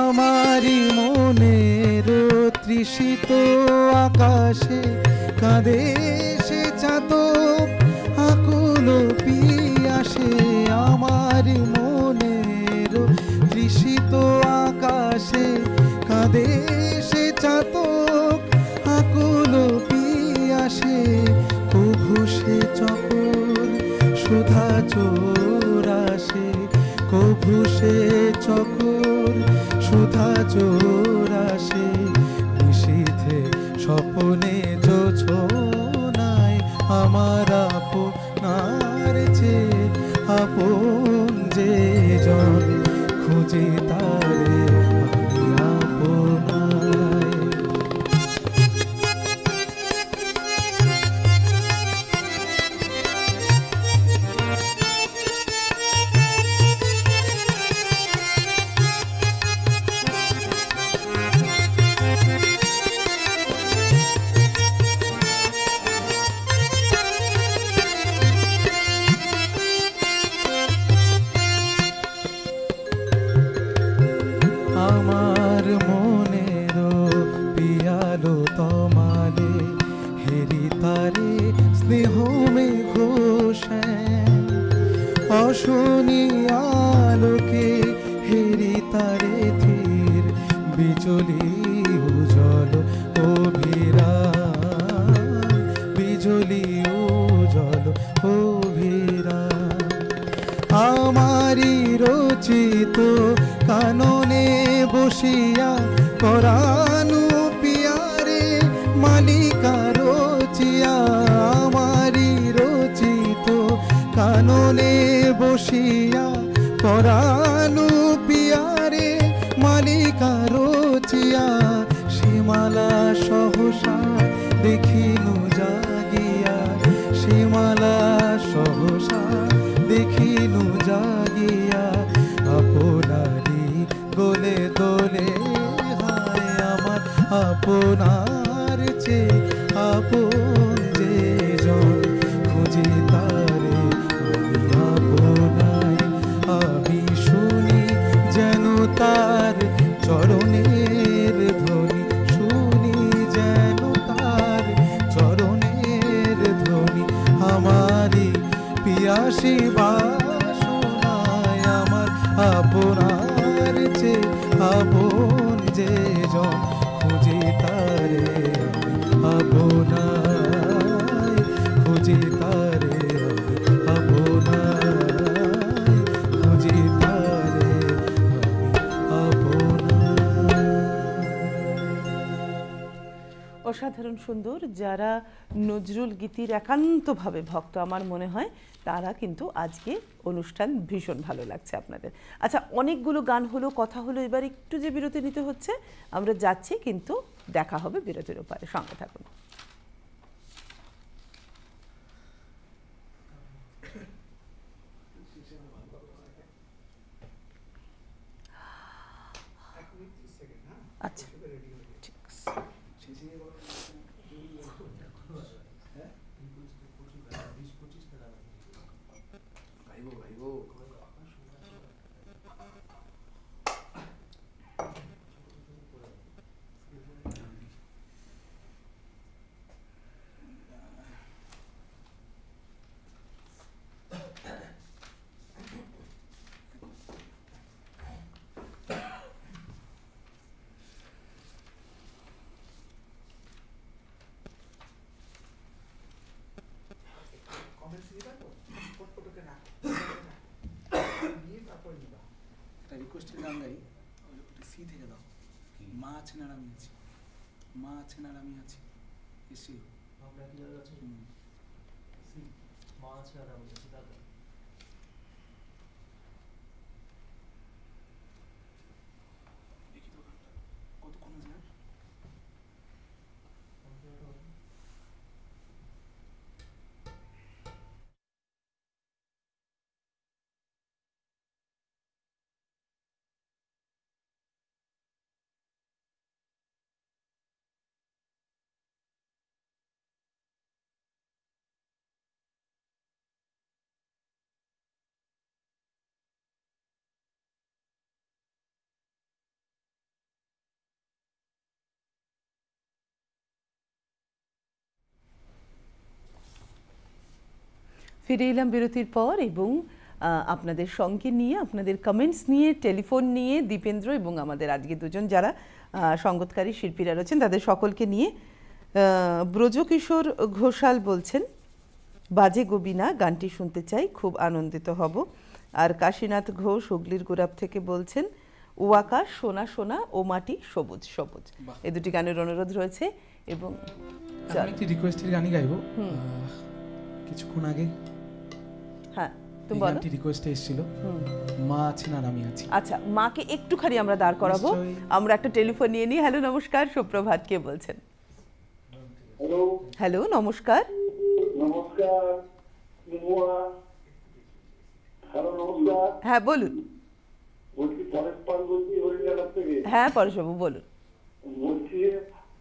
আমারি মনের তৃষিত আকাশে কাঁদে সে চাতক আকুল পিয়াসে। আমার মনের তৃষিত আকাশে কাঁদে সে চাতক আকুল পিয়াসে। কভু সে চকর সুধা চোরাসে, কভু সে চকর সুধা চোরাসে। নিশীথে স্বপনে জোছনায় আমার আপনার যে আপন যে জন খুঁজে তারে আমি আপনায়। আমার মনের পিয়ালো তমালে হেরি তারে স্নেহ মেঘ শ্যাম। অশনি আলোকে হেরি তারে ধীর বিজলি উজ্জ্বল অভিরাম, বিজলি উজ্জ্বল অভিরাম। আমারি রচিত কাননে বসিয়া পরানু পিয়ারে মালিকা রচিয়া। আমারি রচিত কাননে বসিয়া পরানু পিয়ারে মালিকা রচিয়া। সীমালা সহসা দেখিনু জাগিয়া, সীমালা সহসা দেখিনু জাগিয়া। আপনারি দোলে দোলে হায় আমার আপনার যে আপন যে জন খুঁজে তারে আমি আপনায়। আমি শুনি যেন তার চরণের ধ্বনি, শুনি যেন তার চরণের ধ্বনি। আমারি পিয়াসী বাসনায় আমার আপনার যে আপন যে জন খুঁজে তারে আমি আপনায়, খুঁজে তারে আমি আপনায়, খুঁজে তারে আমি আপনায়। অসাধারণ সুন্দর। যারা নজরুল গীতির একান্তভাবে ভক্ত আমার মনে হয় তারা কিন্তু আজকে অনুষ্ঠান ভীষণ ভালো লাগছে আপনাদের। আচ্ছা, অনেকগুলো গান হলো, কথা হলো, এবার একটু যে বিরতি নিতে হচ্ছে আমরা যাচ্ছি, কিন্তু দেখা হবে বিরতির উপরে, সঙ্গে থাকুন। আচ্ছা, ঠিক আছে। রিকোয়েস্টের গান গাই, সি থেকে দাও। মা আছেন আর আমি আছি, মা আছেন আর আমি আছি, এসেছিল। ফিরে এলাম বিরতির পর এবং আপনাদের সঙ্গে নিয়ে, আপনাদের কমেন্টস নিয়ে, টেলিফোন নিয়ে দীপেন্দ্র এবং আমাদের আজকে দুজন যারা সঙ্গীতকারী শিল্পীরা রয়েছেন তাদের সকলকে নিয়ে। ব্রজকিশোর ঘোষাল বলছেন, বাজে গোবিনা গানটি শুনতে চাই, খুব আনন্দিত হব। আর কাশীনাথ ঘোষ হুগলির গোরাপ থেকে বলছেন, ও আকাশ সোনা সোনা ও মাটি সবুজ সবুজ, এই দুটি গানের অনুরোধ রয়েছে। এবং আমি একটি রিকোয়েস্টের গানই গাইবো। কিছুক্ষণ আগে হ্যাঁ তুমি বলো, গানটি রিকোয়েস্টে এসেছিল, মা আছেন আর আমি আছি। আচ্ছা, মাকে একটুখানি আমরা দাঁড় করাবো। আমরা একটা টেলিফোন নিয়ে নিই। হ্যালো নমস্কার, সুপ্রভাত, কে বলছেন? হ্যালো হ্যালো নমস্কার। নমস্কার হ্যালো নমস্কার, হ্যাঁ বলুন। বলছি পরেশ পাল বলছি হরিণাঘাট থেকে। হ্যাঁ পরেশবাবু বলুন। বলছি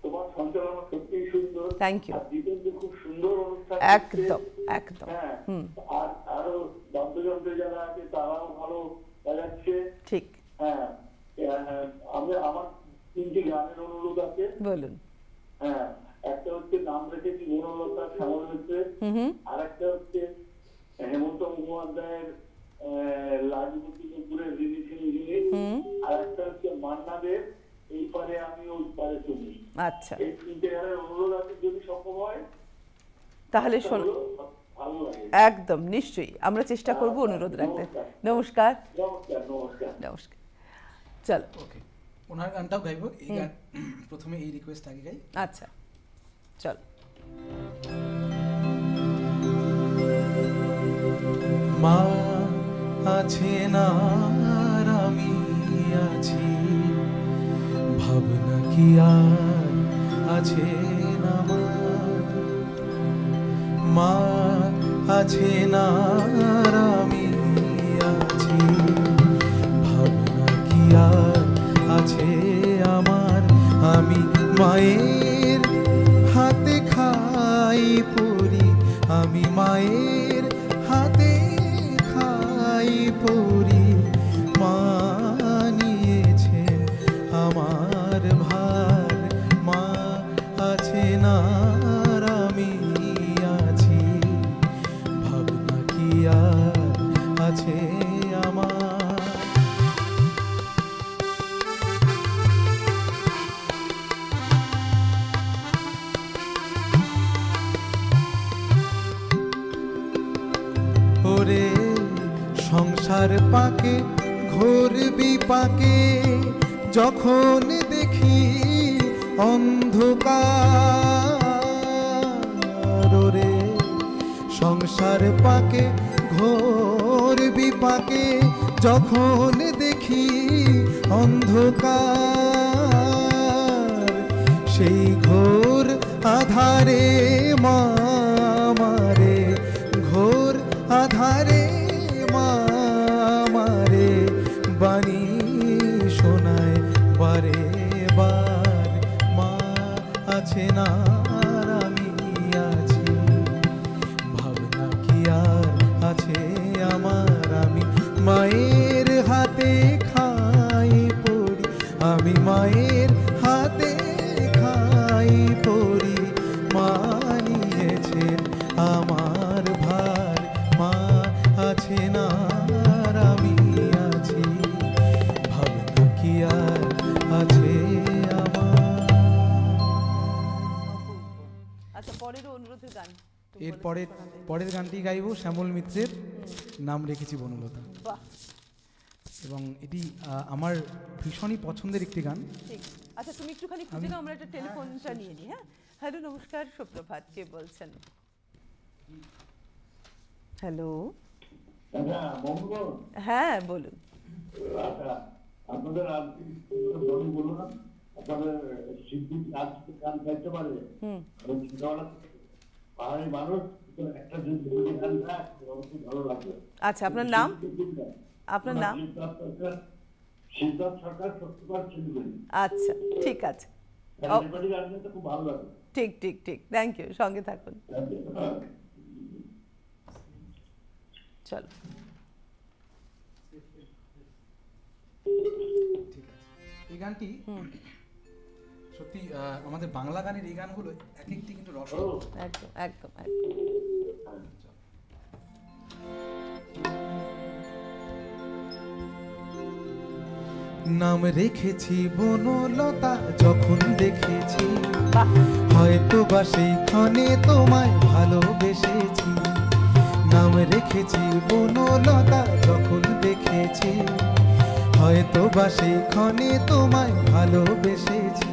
তোমার সঞ্চালনা সত্যিই সুন্দর। Thank you. আর দীপেন্দ্র খুব সুন্দর অনুষ্ঠান একদম একদম। হ্যাঁ, আর আরো বাদ্যযন্ত্র যারা আছে তারাও ভালো বাজাচ্ছে। ঠিক। হ্যাঁ, আমার 3টি গানের অনুরোধ আছে। বলুন। হ্যাঁ, একটা হচ্ছে নাম রেখেছি বনলতা শ্যামল হচ্ছে, আর একটা হচ্ছে হেমন্ত মুখোপাধ্যায়ের লাজপতি নুপুরের রিলি সিংহ, আর একটা হচ্ছে মান্নাদের এই পারে আমি ওই পারে তুমি। আচ্ছা, এই 3টে গানের অনুরোধ আছে, যদি সম্ভব হয় তাহলে শোন। ভালো লাগে। একদম নিশ্চয়ই আমরা চেষ্টা করব অনুরোধ রাখতে। নমস্কার নমস্কার নমস্কার নমস্কার। চলো, ওকে, ওনার গানটাও গাইবো। এই গান প্রথমে এই রিকোয়েস্ট আগে গাই। আচ্ছা চল। মা আছে না আর আমি আছি, ভাবনা কি আর আছে না আমার। মা আছে না আর আমি আছি, ভাবনা কি আর আছে আমার। আমি মায়ের হাতে খাই পড়ি, আমি মায়ের হাতে খাই পড়ি। মা নিয়েছেন আমার ভার, মা আছে না আর আমি আছি, ভাবনা কি আর আছে আমার। ওরে সংসার পাকে ঘোর বিপাকে যখন দেখি অন্ধকার, ওরে সংসার পাকে ঘোর বিপাকে যখন দেখি অন্ধকার, সেই ঘোর আধারে মা আমারে, ঘোর আধারে মা আমারে বাণী শোনায় বারে বার। মা আছে না আর আমি আছি, ভাবনা কি আর আছে আমার। আমি মায়ের হাতে খাই পড়ি, আমি মায়ের হাতে খাই পড়ি। মা নিয়েছেন আমার ভার, মা আছে না আর আমি আছি, ভাবনা কি আর আছে আমার। আচ্ছা, পরের অনুরোধের গান। এর পরের গানটি গাইবো শ্যামল মিত্রের, নাম রেখেছি বনলতা। বাহ, এবং এটি আমার ভীষণই পছন্দের একটি গান। ঠিক। আচ্ছা তুমি একটুখানি খুঁজে নাও, আমরা একটা টেলিফোনটা নিয়ে নিই। হ্যাঁ, হ্যালো নমস্কার, সুপ্রভাত, কে বলছেন? হ্যালো, আচ্ছা মঙ্গল, হ্যাঁ বলুন। আচ্ছা আপনাদের বলুন না, আপনাদের শিল্পী গান গাইতে পারে? ছোটবেলা পাহাড়ি মানুষ একটা যদি গান গায় খুব ভালো লাগবে। আচ্ছা, আপনার নাম? আপনার নাম? সিদ্ধার্থ সরকার, সত্যপাল শিলিগুড়ি। আচ্ছা, ঠিক আছে, গান গাইতে খুব ভালো লাগে। ঠিক ঠিক ঠিক, থ্যাংক ইউ, সঙ্গে থাকুন। চলো। ঠিক আছে, এই গানটি সত্যি আমাদের বাংলা গানের এই গানগুলো এক একটি কিন্তু রস। একদম একদম একদম। নাম রেখেছি বনলতা যখন দেখেছি, হয়তো বা সেই ক্ষণে তোমায় ভালোবেসেছি। নাম রেখেছি বনলতা যখন দেখেছি, হয়তো বা সেই ক্ষণে তোমায় ভালোবেসেছি।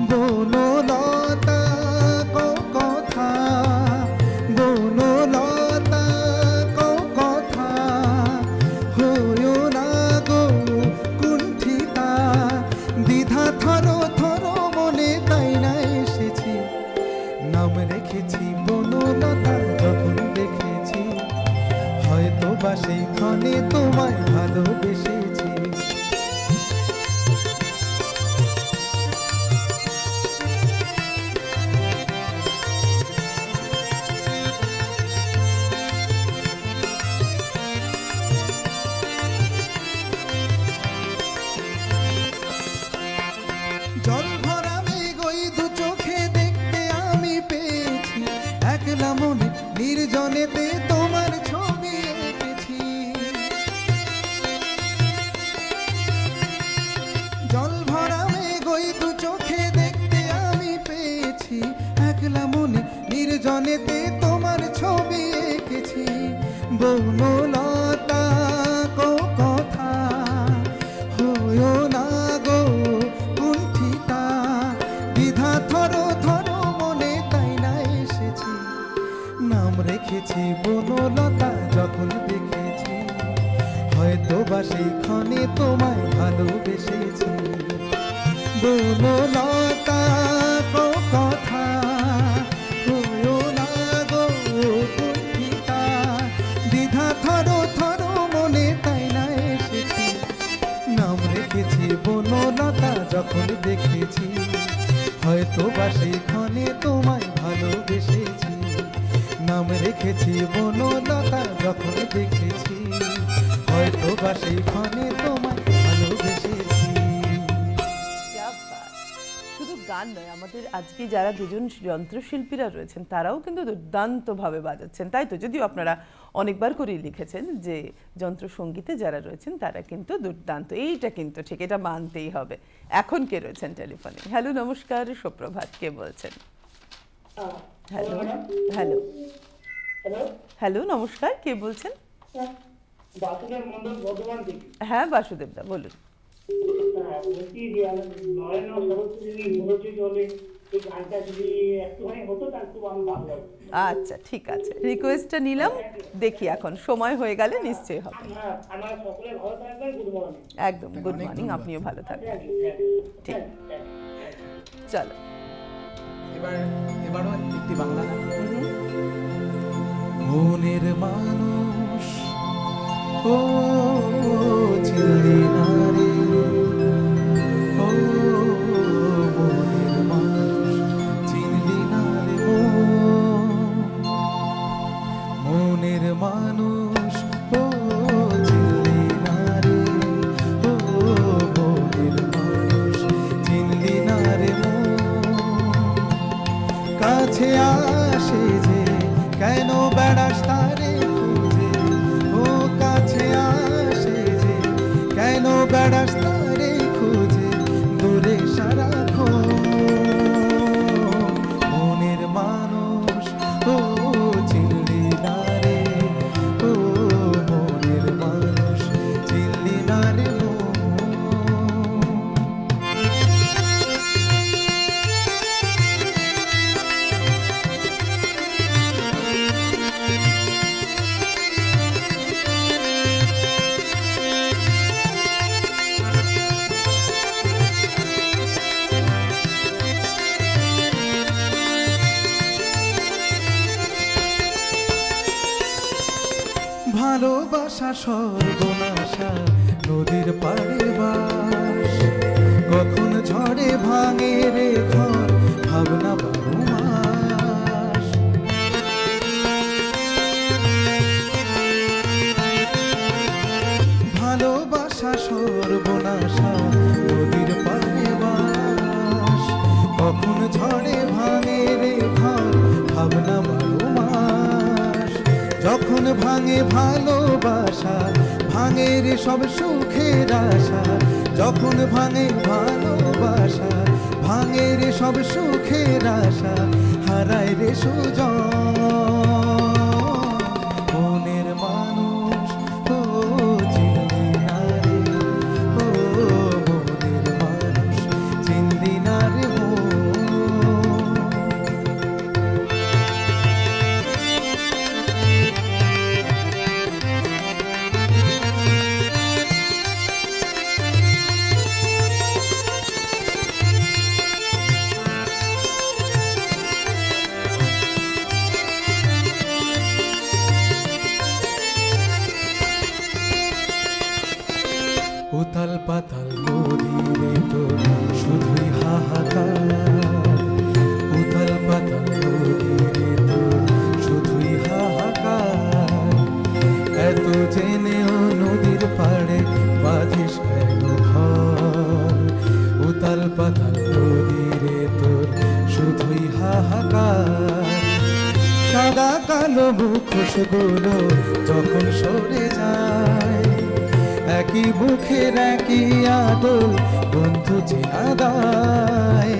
বনলতা কথা, বনলতা কথা, হইও না গো কুণ্ঠিতা, দ্বিধা থরো থরো মনে তাই না এসেছি। নাম রেখেছি বনলতা যখন দেখেছি, হয়তো বা সেই ক্ষণে তোমায় ভালোবেসেছি। জল ভরা মেঘ ওই দু চোখে দেখতে আমি পেয়েছি, একলা মনে নির্জনেতে তোমার ছবি এঁকেছি। জল ভরা মেঘ ওই দু চোখে দেখতে আমি পেয়েছি, একলা মনে নির্জনেতে তোমার ছবি এঁকেছি। বনলতা কথা, হইও না গো কুণ্ঠিতা, দ্বিধা থরো থরো মনে তাই না এসেছি। নাম রেখেছি বনলতা যখন দেখেছি, হয়তো বা সেই ক্ষণে তোমায় ভালোবেসেছি। বনলতা কথা, হইও না গো কুণ্ঠিতা, দ্বিধা থরো থরো মনে তাই না এসেছি। নাম রেখেছি বনলতা যখন দেখেছি, হয়তো বা সেই ক্ষণে তোমায় ভালোবেসেছি। নাম রেখেছি বনলতা যখন দেখেছি, হয়তো বা সেই ক্ষণে তোমায় ভালোবেসেছি। क्या बात! শুধু গান নয়, আমাদের আজকে যারা দুজন যন্ত্রশিল্পীরা রয়েছেন তারাও কিন্তু দুর্দান্তভাবে বাজাচ্ছেন, তাই তো? যদিও আপনারা অনেকবার করেই লিখেছেন যে যন্ত্রসঙ্গীতে যারা রয়েছেন তারা কিন্তু দুর্দান্ত, এইটা কিন্তু ঠিক, এটা মানতেই হবে। এখন কে রয়েছেন টেলিফোনে? হ্যালো, নমস্কার, সুপ্রভাত, কে বলছেন? হ্যালো হ্যালো হ্যালো, হ্যালো, নমস্কার, কে বলছেন? বাসুদেব মন্ডল, বর্ধমান থেকে। হ্যাঁ বাসুদেবদা, বলুন। হ্যাঁ, বলছি যে নরেন্দ্র সরস্বতী বলেছে চলে এই গানটা যদি একটুখানি হতো তার খুব আমি ভালো লাগতো। আচ্ছা, ঠিক আছে, রিকোয়েস্টটা নিলাম, দেখি এখন সময় হয়ে গেলে নিশ্চয়ই হবে। হ্যাঁ, আমার সকলে ভালো থাকবেন, গুড মর্নিং। একদম গুড মর্নিং, আপনিও ভালো থাকবেন। ঠিক, চলো। এবারও একটি বাংলা গান। মনের মানুষ ও চিনলি না রে, ও মনের মানুষ চিনলি না রে মনের মানুষ, ও চিনলি না রে, ও মনের মানুষ চিনলি না রে কাছে আসে যে কেন বেড়াস তারে খুঁজে, ও কাছে আসে যে কেন বেড়াস তারে খুঁজে, দূরে সারাক্ষণ মনের মানুষ, ও চিনলি না রে, ও মনের মানুষ চিনলি না রে ভালোবাসা সর্বনাশা নদীর পাড়ে বাস, কখন ঝড়ে ভাঙে রে ঘর ভাবনা 12 মাস। ভালোবাসা সর্বনাশা নদীর পাড়ে বাস, কখন ঝড়ে ভাঙে রে ঘর ভাবনা 12 মাস। যখন ভাঙে ভালোবাসা ভাঙে রে সব সুখের আশা, যখন ভাঙে ভালোবাসা ভাঙে রে সব সুখের আশা, হারায় রে সুজন মনের মানুষ। ও চিনলি না রে, ও মনের মানুষ চিনলি না রে মন। উথাল পাতাল নদীরে তোর শুধুই হাহাকার, উথাল পাতাল নদীরে তোর শুধুই হাহাকার। এত জেনেও নদীর পাড়ে বাঁধিস কেন ঘর, উথাল পাতাল নদীরে তোর শুধুই হাহাকার। সাদা কালো মুখোশগুলো যখন সরে যায়, একই মুখের একই আদল বন্ধু চেনা দায়।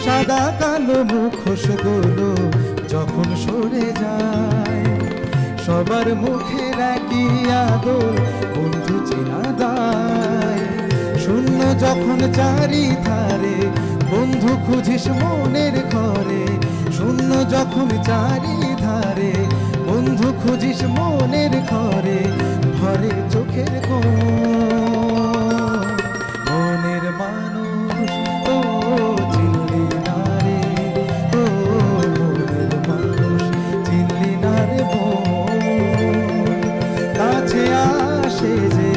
সাদা কালো মুখোশগুলো যখন সরে যায়, সবার মুখের একই আদল বন্ধু চেনা দায়। শূন্য যখন চারিধারে বন্ধু খুঁজিস মনের ঘরে, শূন্য যখন চারিধারে বন্ধু খুঁজিস মনের ঘরে, ভরে চোখের কোণ মনের মানুষ। ও চিনলি না রে, ও মনের মানুষ চিনলি না রে বোন। কাছে আসে যে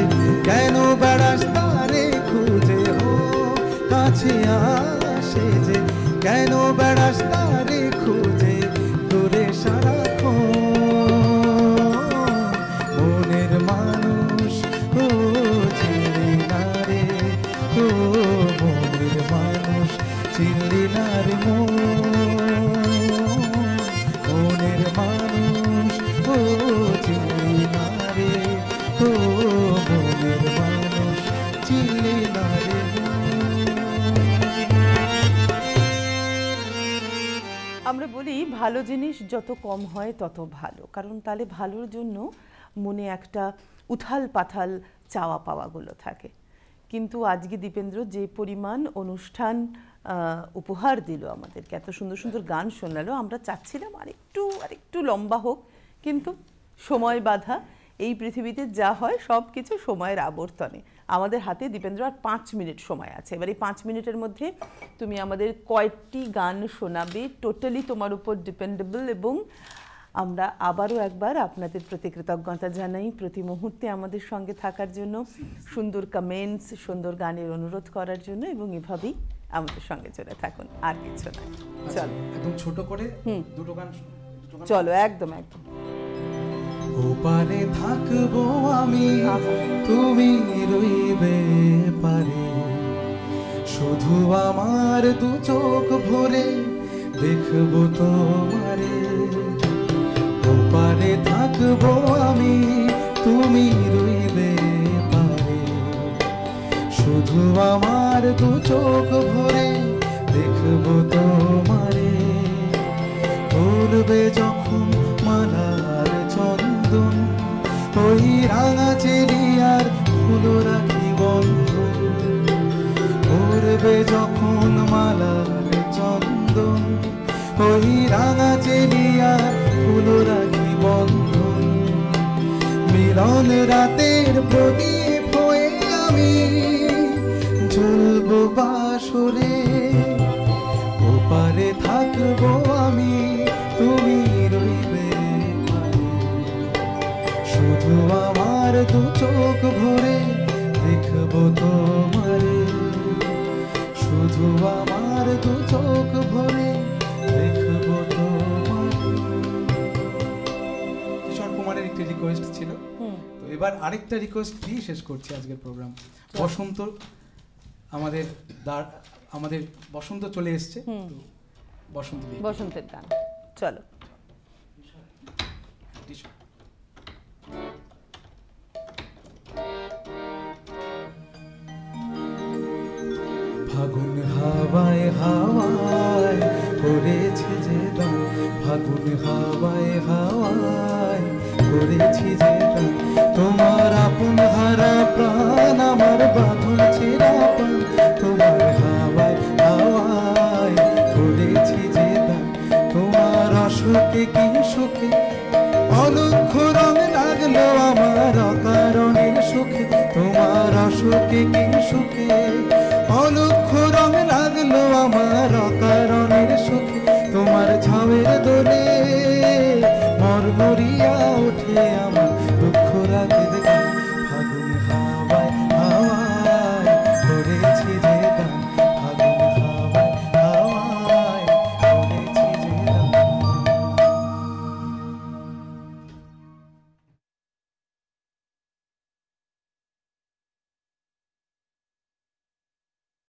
কেন বেড়াস তারে খুঁজে, ও কাছে আসে যে কেন বেড়াস তারে খুঁজে, দূরে সারাক্ষণ মনের মানুষ। ও চিনলি না রে, ও মনের মানুষ চিনলি না রে মনের মানুষ। ও চিনলি না রে, ও মনের মানুষ চিনলি না রে আমরা বলি ভালো জিনিস যত কম হয় তত ভালো, কারণ তাহলে ভালোর জন্য মনে একটা উথাল পাথাল চাওয়া পাওয়াগুলো থাকে। কিন্তু আজকে দীপেন্দ্র যে পরিমাণ অনুষ্ঠান উপহার দিল আমাদেরকে, এত সুন্দর সুন্দর গান শোনালো, আমরা চাচ্ছিলাম আরেকটু লম্বা হোক, কিন্তু সময় বাধা। এই পৃথিবীতে যা হয় সব কিছু সময়ের আবর্তনে। আমাদের হাতে দীপেন্দ্র আর 5 মিনিট সময় আছে। এবার এই 5 মিনিটের মধ্যে তুমি আমাদের কয়েকটি গান শোনাবে, টোটালি তোমার উপর ডিপেন্ডেবল। এবং আমরা আবারও একবার আপনাদের প্রতি কৃতজ্ঞতা জানাই প্রতি মুহূর্তে আমাদের সঙ্গে থাকার জন্য, সুন্দর কমেন্টস, সুন্দর গানের অনুরোধ করার জন্য, এবং এভাবেই আমাদের সঙ্গে চলে থাকুন। আর কিছু না, চলো একদম ছোট করে দুটো গান। চলো একদম একদম। ওপারে থাকবো আমি, তুমি রইবে পারে, শুধু আমার 2 চোখ ভরে দেখবো তোমারে। ওপারে থাকবো আমি, তুমি রইবে পারে, শুধু আমার 2 চোখ ভরে দেখবো তোমারে। পড়বে যখন মালার চন্দন, ওই রাঙা চেলিয়ার ফুলো রাখি বন্ধন। পড়বে যখন মালার চন্দন, ওই রাঙা চেলিয়ার ফুলো রাখি বন্ধন। মিলন রাতের প্রদীপ হয়ে আমি জ্বলবো বাসরে। ওপারে থাকবো আমি, তুমি রইবে পারে, শুধু দু চোখ ভরে দেখবো তোমারে, শুধু আমার দু চোখ ভরে দেখবো তোমারে। কিশোর কুমারের একটি রিকোয়েস্ট ছিল, তো এবার আরেকটা রিকোয়েস্ট দিয়ে শেষ করছি আজকের প্রোগ্রাম। বসন্ত আমাদের বসন্ত চলে এসছে, বসন্তের গান চলো। ফাগুন হাওয়ায় হাওয়ায় করেছে যে দান, ফাগুন হাওয়ায় হাওয়ায় করেছি যে দান, তোমার আপন হারা প্রাণ আমার বাঁধন ছেঁড়া পান, তোমার হাওয়ায় হাওয়ায় করেছি যে দান, তোমার অসুখে কি সুখে অলক্ষ্য রং লাগলো আমার অকারণের সুখে, তোমার অসুখে কি